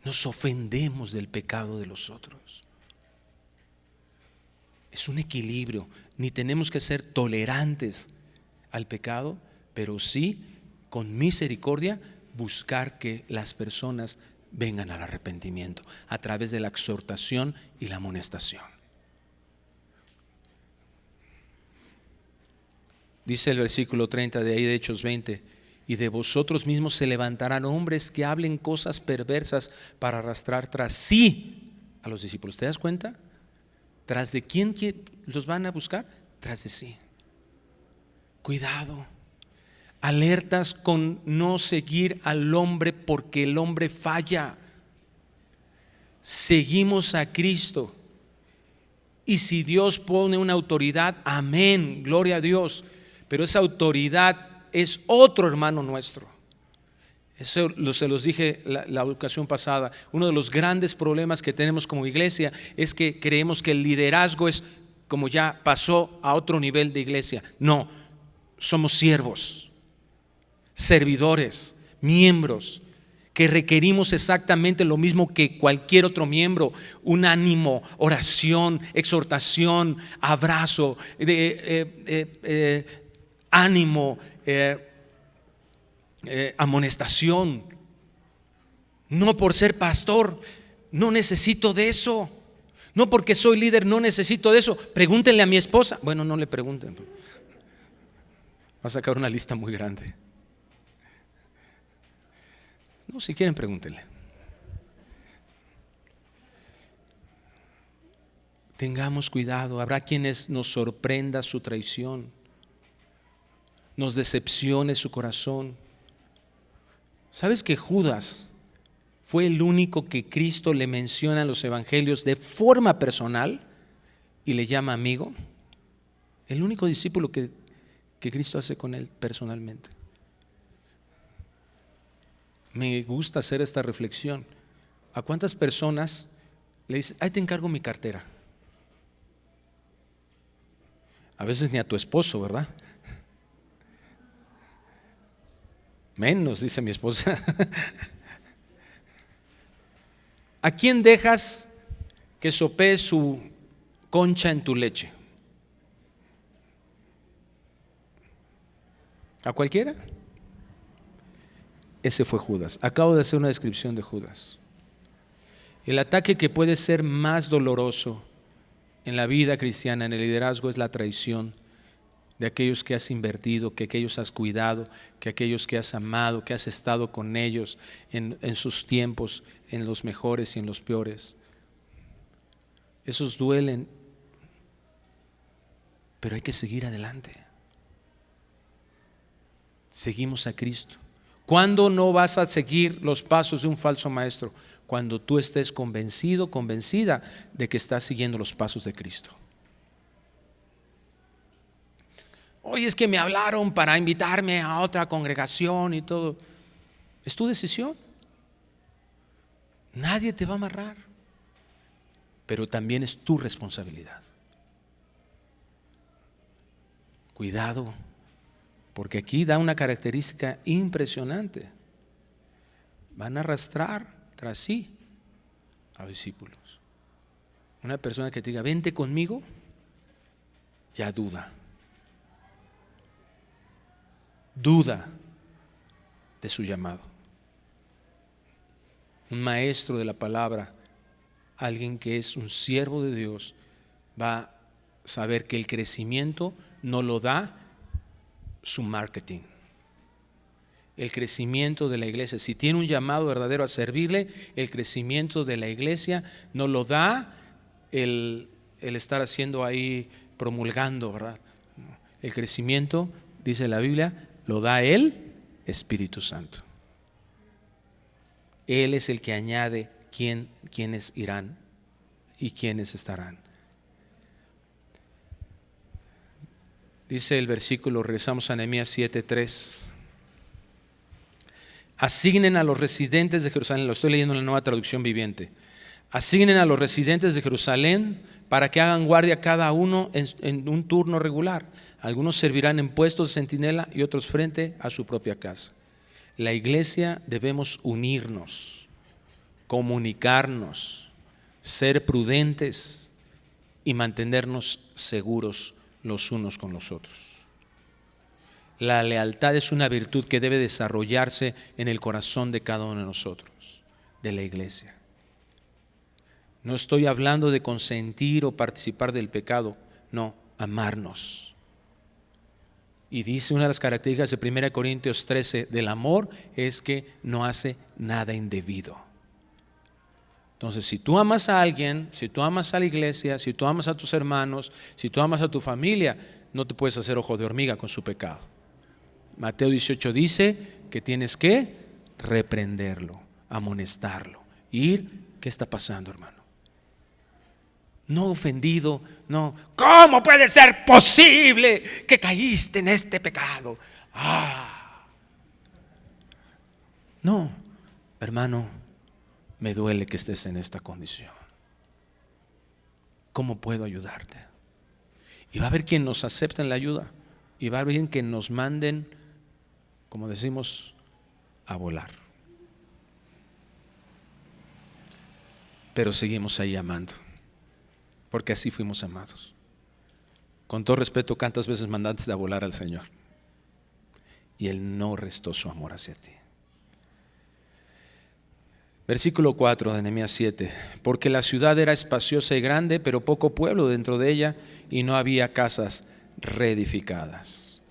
Nos ofendemos del pecado de los otros. Es un equilibrio. Ni tenemos que ser tolerantes al pecado, pero sí con misericordia buscar que las personas vengan al arrepentimiento a través de la exhortación y la amonestación. Dice el versículo 30 de ahí de Hechos 20: y de vosotros mismos se levantarán hombres que hablen cosas perversas para arrastrar tras sí a los discípulos. ¿Te das cuenta? ¿Tras de quién los van a buscar? Tras de sí. Cuidado. Alertas con no seguir al hombre porque el hombre falla. Seguimos a Cristo. Y si Dios pone una autoridad, amén, gloria a Dios. Pero esa autoridad es otro hermano nuestro. Eso se los dije la ocasión pasada. Uno de los grandes problemas que tenemos como iglesia es que creemos que el liderazgo es como ya pasó a otro nivel de iglesia. No, somos siervos, servidores, miembros, que requerimos exactamente lo mismo que cualquier otro miembro: un ánimo, oración, exhortación, abrazo, ánimo, amonestación. No por ser pastor no necesito de eso, no porque soy líder no necesito de eso. Pregúntenle a mi esposa. Bueno, no le pregunten, va a sacar una lista muy grande. No, si quieren pregúntenle. Tengamos cuidado. Habrá quienes nos sorprenda su traición, nos decepcione su corazón. ¿Sabes que Judas fue el único que Cristo le menciona en los evangelios de forma personal y le llama amigo? El único discípulo que Cristo hace con él personalmente. Me gusta hacer esta reflexión. ¿A cuántas personas le dices, ahí te encargo mi cartera? A veces ni a tu esposo, ¿verdad? Menos, dice mi esposa. ¿A quién dejas que sopee su concha en tu leche? ¿A cualquiera? Ese fue Judas. Acabo de hacer una descripción de Judas. El ataque que puede ser más doloroso en la vida cristiana, en el liderazgo, es la traición de aquellos que has invertido, que aquellos has cuidado, que aquellos que has amado, que has estado con ellos en sus tiempos, en los mejores y en los peores. Esos duelen, pero hay que seguir adelante. Seguimos a Cristo. ¿Cuándo no vas a seguir los pasos de un falso maestro? Cuando tú estés convencido, convencida de que estás siguiendo los pasos de Cristo. Oye, es que me hablaron para invitarme a otra congregación y todo. Es tu decisión. Nadie te va a amarrar, pero también es tu responsabilidad. Cuidado, porque aquí da una característica impresionante. Van a arrastrar tras sí a discípulos. Una persona que te diga, vente conmigo, ya duda de su llamado. Un maestro de la palabra, alguien que es un siervo de Dios, va a saber que el crecimiento no lo da su marketing. El crecimiento de la iglesia, si tiene un llamado verdadero a servirle, el crecimiento de la iglesia no lo da el estar haciendo ahí, promulgando, ¿verdad? El crecimiento, dice la Biblia, lo da el Espíritu Santo. Él es el que añade quiénes irán y quiénes estarán. Dice el versículo, regresamos a Nehemías 7:3. Asignen a los residentes de Jerusalén, lo estoy leyendo en la Nueva Traducción Viviente. Asignen a los residentes de Jerusalén para que hagan guardia cada uno en un turno regular. Algunos servirán en puestos de centinela y otros frente a su propia casa. La iglesia debemos unirnos, comunicarnos, ser prudentes y mantenernos seguros los unos con los otros. La lealtad es una virtud que debe desarrollarse en el corazón de cada uno de nosotros, de la iglesia. No estoy hablando de consentir o participar del pecado, no, amarnos. Y dice una de las características de 1 Corintios 13 del amor es que no hace nada indebido. Entonces, si tú amas a alguien, si tú amas a la iglesia, si tú amas a tus hermanos, si tú amas a tu familia, no te puedes hacer ojo de hormiga con su pecado. Mateo 18 dice que tienes que reprenderlo, amonestarlo, ¿qué está pasando, hermano? No ofendido, no, ¿cómo puede ser posible que caíste en este pecado? No, hermano, me duele que estés en esta condición. ¿Cómo puedo ayudarte? Y va a haber quien nos acepte en la ayuda, y va a haber quien nos manden, como decimos, a volar. Pero seguimos ahí amando, porque así fuimos amados. Con todo respeto, ¿cuántas veces mandaste a volar al Señor? Y Él no restó su amor hacia ti. Versículo 4 de Nehemías 7. Porque la ciudad era espaciosa y grande, pero poco pueblo dentro de ella, y no había casas reedificadas.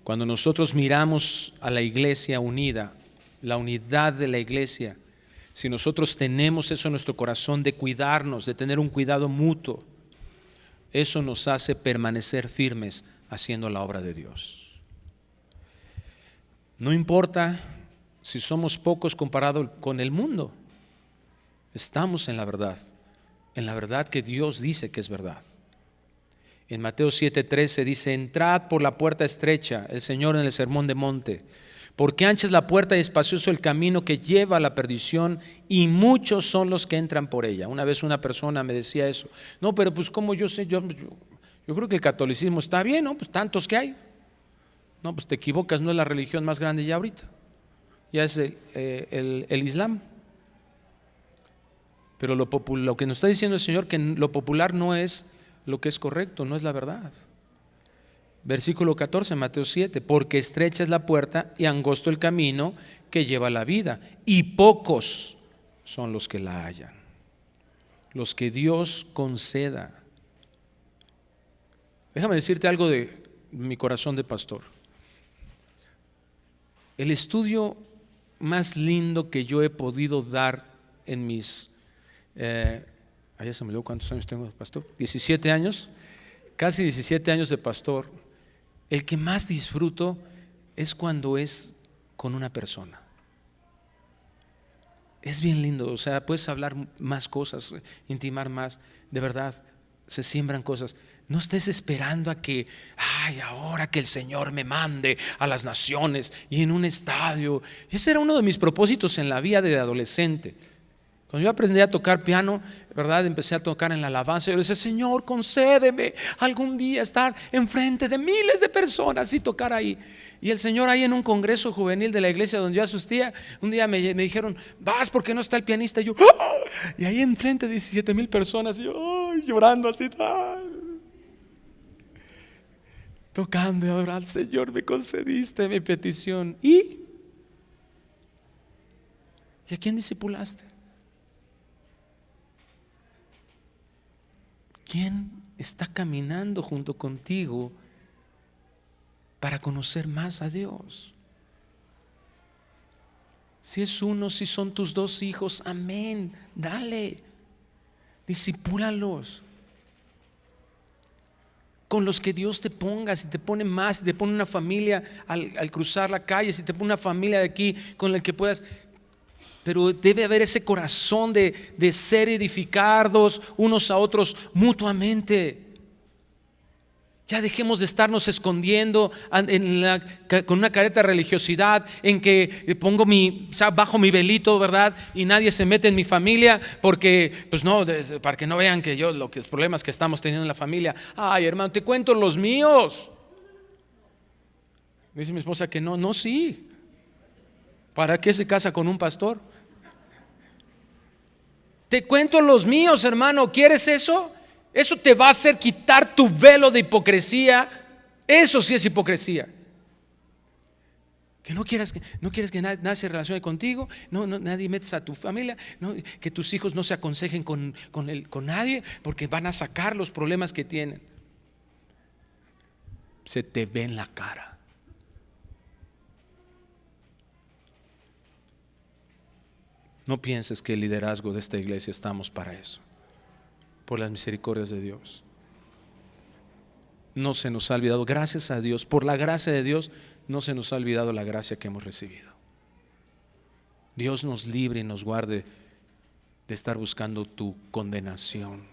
Cuando nosotros miramos a la iglesia unida, la unidad de la iglesia, si nosotros tenemos eso en nuestro corazón de cuidarnos, de tener un cuidado mutuo, eso nos hace permanecer firmes haciendo la obra de Dios. No importa si somos pocos comparado con el mundo, estamos en la verdad que Dios dice que es verdad. En Mateo 7:13 dice, entrad por la puerta estrecha, el Señor en el sermón de monte, porque ancha es la puerta y espacioso el camino que lleva a la perdición, y muchos son los que entran por ella. Una vez una persona me decía eso. No, pero pues como yo sé, yo creo que el catolicismo está bien, ¿no? Pues tantos que hay. No, pues te equivocas, no es la religión más grande ya ahorita. Ya es el Islam. Pero lo que nos está diciendo el Señor, que lo popular no es lo que es correcto, no es la verdad. Versículo 14, Mateo 7, porque estrecha es la puerta y angosto el camino que lleva a la vida, y pocos son los que la hallan. Los que Dios conceda Déjame decirte algo de mi corazón de pastor. El estudio más lindo que yo he podido dar en mis, ya se me olvidó cuántos años tengo de pastor, 17 años, casi 17 años de pastor. El que más disfruto es cuando es con una persona. Es bien lindo, o sea, puedes hablar más cosas, intimar más, de verdad, se siembran cosas. No estés esperando a que, ahora que el Señor me mande a las naciones y en un estadio. Ese era uno de mis propósitos en la vida de adolescente. Cuando yo aprendí a tocar piano, ¿verdad? Empecé a tocar en la alabanza. Yo le decía, Señor, concédeme algún día estar enfrente de miles de personas y tocar ahí. Y el Señor ahí en un congreso juvenil de la iglesia donde yo asistía, un día me dijeron, vas porque no está el pianista. Y yo, ¡ah! Y ahí enfrente de 17,000 personas, y yo, llorando así, tocando y adorando. Señor, me concediste mi petición. ¿Y a quién discipulaste? ¿Quién está caminando junto contigo para conocer más a Dios? Si es uno, si son tus 2 hijos, amén, dale, discipúlalos. Con los que Dios te ponga, si te pone más, si te pone una familia al cruzar la calle, si te pone una familia de aquí con la que puedas. Pero debe haber ese corazón de ser edificados unos a otros mutuamente. Ya dejemos de estarnos escondiendo con una careta de religiosidad en que pongo bajo mi velito, ¿verdad? Y nadie se mete en mi familia porque, pues no, para que no vean que los problemas que estamos teniendo en la familia. Ay, hermano, te cuento los míos. Dice mi esposa que no, sí. ¿Para qué se casa con un pastor? Te cuento los míos, hermano. ¿Quieres eso? Eso te va a hacer quitar tu velo de hipocresía. Eso sí es hipocresía. Que no quieres que nadie se relacione contigo, nadie metes a tu familia, que tus hijos no se aconsejen con nadie, porque van a sacar los problemas que tienen. Se te ve en la cara. No pienses que el liderazgo de esta iglesia estamos para eso. Por las misericordias de Dios. No se nos ha olvidado, gracias a Dios, por la gracia de Dios, no se nos ha olvidado la gracia que hemos recibido. Dios nos libre y nos guarde de estar buscando tu condenación.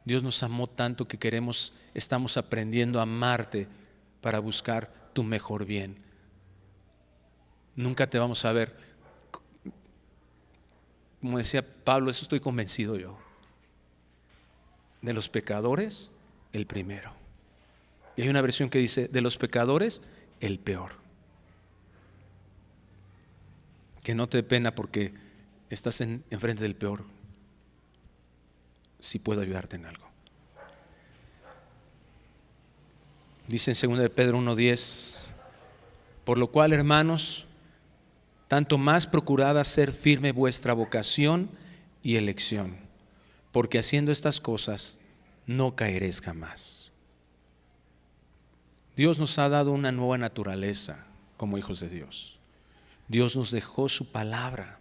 Dios nos amó tanto que estamos aprendiendo a amarte para buscar tu mejor bien. Nunca te vamos a ver. Como decía Pablo, eso estoy convencido yo. De los pecadores, el primero. Y hay una versión que dice, de los pecadores, el peor. Que no te dé pena porque estás enfrente del peor. Si puedo ayudarte en algo. Dice en 2 de Pedro 1:10, por lo cual, hermanos, tanto más procurad hacer firme vuestra vocación y elección, porque haciendo estas cosas no caeréis jamás. Dios nos ha dado una nueva naturaleza como hijos de Dios. Dios nos dejó su palabra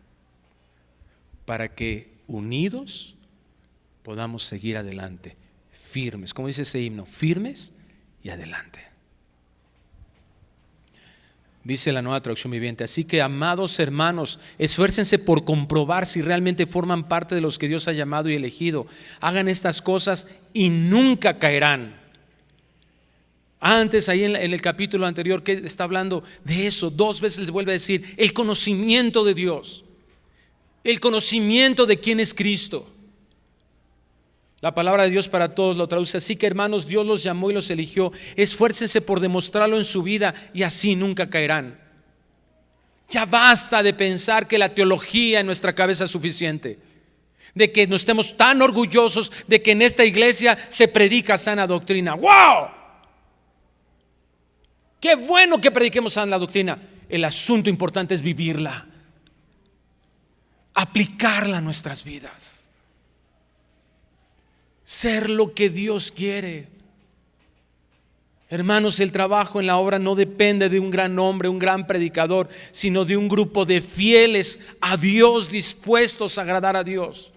para que unidos podamos seguir adelante, firmes, como dice ese himno, firmes y adelante. Dice la Nueva Traducción Viviente, así que, amados hermanos, esfuércense por comprobar si realmente forman parte de los que Dios ha llamado y elegido. Hagan estas cosas y nunca caerán. Antes, ahí en el capítulo anterior, que está hablando de eso, 2 veces les vuelve a decir, el conocimiento de Dios, el conocimiento de quién es Cristo. La palabra de Dios para todos lo traduce así que, hermanos, Dios los llamó y los eligió. Esfuércense por demostrarlo en su vida y así nunca caerán. Ya basta de pensar que la teología en nuestra cabeza es suficiente, de que no estemos tan orgullosos de que en esta iglesia se predica sana doctrina. ¡Wow! ¡Qué bueno que prediquemos sana doctrina! El asunto importante es vivirla, aplicarla a nuestras vidas. ser lo que Dios quiere. Hermanos, el trabajo en la obra no depende de un gran hombre, un gran predicador, sino de un grupo de fieles a Dios, dispuestos a agradar a Dios.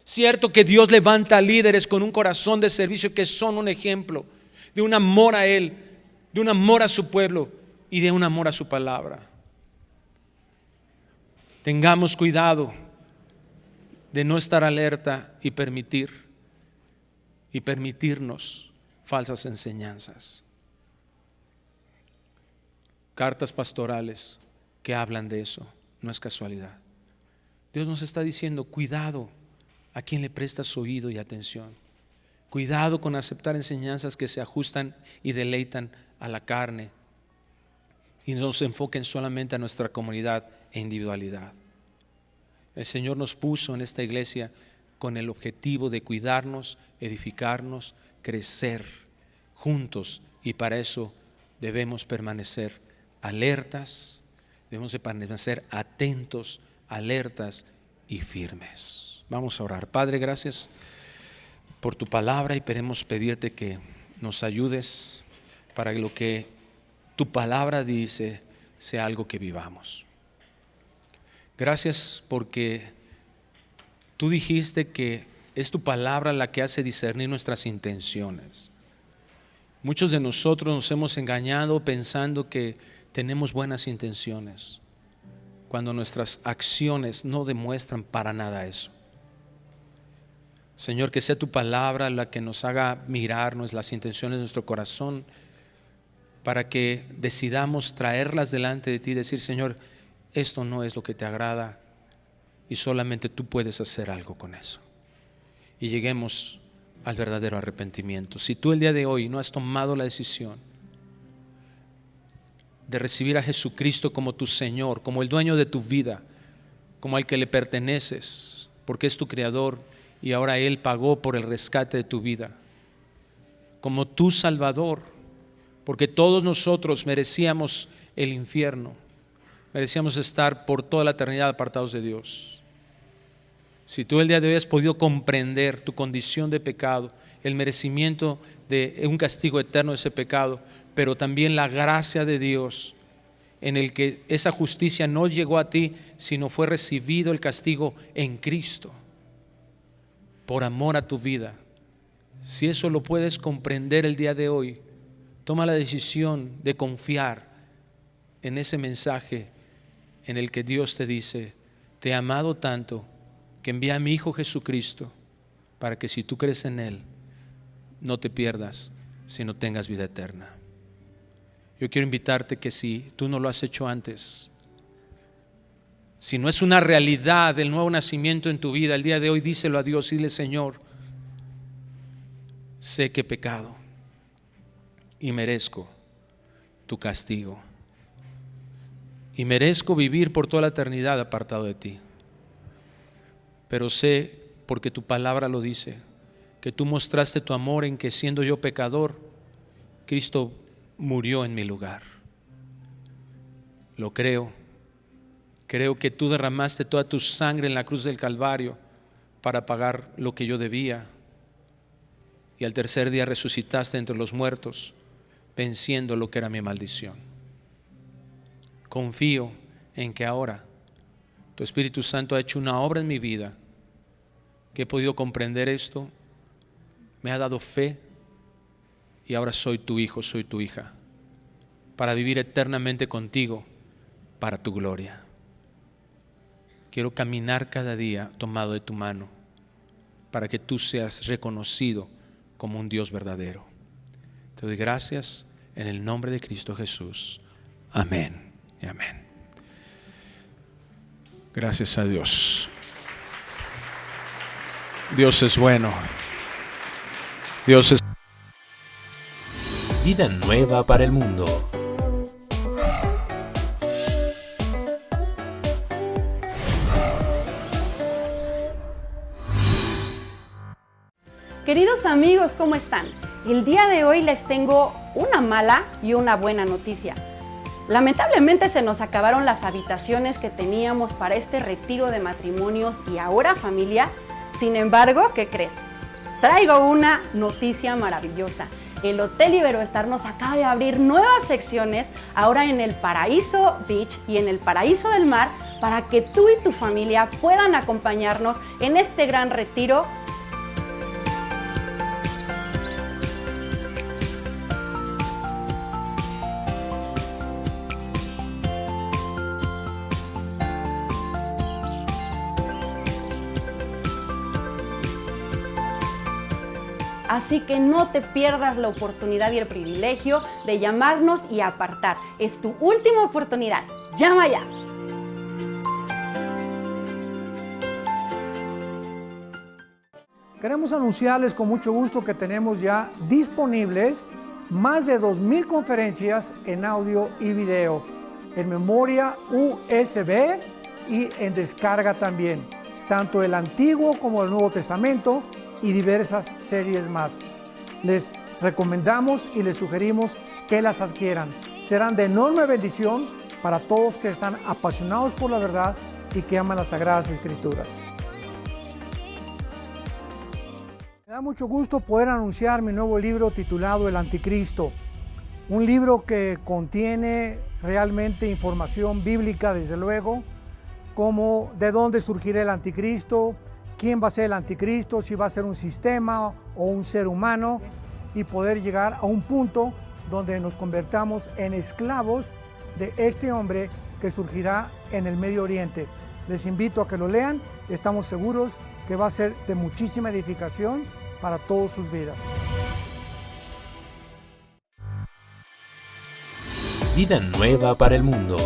Cierto que Dios levanta líderes con un corazón de servicio que son un ejemplo de un amor a Él, de un amor a su pueblo y de un amor a su palabra. Tengamos cuidado de no estar alerta y permitirnos falsas enseñanzas. Cartas pastorales que hablan de eso, no es casualidad. Dios nos está diciendo, cuidado a quien le prestas oído y atención. Cuidado con aceptar enseñanzas que se ajustan y deleitan a la carne y no se enfoquen solamente a nuestra comunidad e individualidad. El Señor nos puso en esta iglesia con el objetivo de cuidarnos, edificarnos, crecer juntos, y para eso debemos permanecer alertas, debemos de permanecer atentos, alertas y firmes. Vamos a orar. Padre, gracias por tu palabra y queremos pedirte que nos ayudes para que lo que tu palabra dice sea algo que vivamos. Gracias porque tú dijiste que es tu palabra la que hace discernir nuestras intenciones. Muchos de nosotros nos hemos engañado pensando que tenemos buenas intenciones, cuando nuestras acciones no demuestran para nada eso. Señor, que sea tu palabra la que nos haga mirarnos las intenciones de nuestro corazón, para que decidamos traerlas delante de ti y decir, Señor, esto no es lo que te agrada y solamente tú puedes hacer algo con eso. Y lleguemos al verdadero arrepentimiento. Si tú el día de hoy no has tomado la decisión de recibir a Jesucristo como tu Señor, como el dueño de tu vida, como al que le perteneces, porque es tu Creador y ahora Él pagó por el rescate de tu vida, como tu Salvador, porque todos nosotros merecíamos el infierno, merecíamos estar por toda la eternidad apartados de Dios. Si tú el día de hoy has podido comprender tu condición de pecado, el merecimiento de un castigo eterno de ese pecado, pero también la gracia de Dios en el que esa justicia no llegó a ti, sino fue recibido el castigo en Cristo por amor a tu vida. Si eso lo puedes comprender el día de hoy, toma la decisión de confiar en ese mensaje en el que Dios te dice, te he amado tanto que envié a mi Hijo Jesucristo para que si tú crees en Él, no te pierdas, sino tengas vida eterna. Yo quiero invitarte que si tú no lo has hecho antes, si no es una realidad del nuevo nacimiento en tu vida, el día de hoy díselo a Dios y dile, Señor, sé que he pecado y merezco tu castigo y merezco vivir por toda la eternidad apartado de ti. Pero sé, porque tu palabra lo dice, que tú mostraste tu amor en que siendo yo pecador, Cristo murió en mi lugar. Lo creo. Creo que tú derramaste toda tu sangre en la cruz del Calvario para pagar lo que yo debía. Y al tercer día resucitaste entre los muertos, venciendo lo que era mi maldición. Confío en que ahora tu Espíritu Santo ha hecho una obra en mi vida, que he podido comprender esto, me ha dado fe y ahora soy tu hijo, soy tu hija, para vivir eternamente contigo, para tu gloria. Quiero caminar cada día tomado de tu mano, para que tú seas reconocido como un Dios verdadero. Te doy gracias en el nombre de Cristo Jesús. Amén y amén. Gracias a Dios. Dios es bueno. Dios es
Vida nueva para el mundo.
Queridos amigos, ¿cómo están? El día de hoy les tengo una mala y una buena noticia. Lamentablemente se nos acabaron las habitaciones que teníamos para este retiro de matrimonios y ahora familia. Sin embargo, ¿qué crees? traigo una noticia maravillosa. El Hotel Iberoestar nos acaba de abrir nuevas secciones ahora en el Paraíso Beach y en el Paraíso del Mar para que tú y tu familia puedan acompañarnos en este gran retiro. Así que no te pierdas la oportunidad y el privilegio de llamarnos y apartar. Es tu última oportunidad. ¡Llama ya!
Queremos anunciarles con mucho gusto que tenemos ya disponibles más de 2,000 conferencias en audio y video, en memoria USB y en descarga también, tanto el Antiguo como el Nuevo Testamento y diversas series más. Les recomendamos y les sugerimos que las adquieran. Serán de enorme bendición para todos que están apasionados por la verdad y que aman las Sagradas Escrituras. Me da mucho gusto poder anunciar mi nuevo libro titulado El Anticristo, un libro que contiene realmente información bíblica, desde luego, como de dónde surgirá el Anticristo, quién va a ser el Anticristo, si va a ser un sistema o un ser humano, y poder llegar a un punto donde nos convertamos en esclavos de este hombre que surgirá en el Medio Oriente. Les invito a que lo lean, estamos seguros que va a ser de muchísima edificación para todas sus vidas.
Vida nueva para el mundo.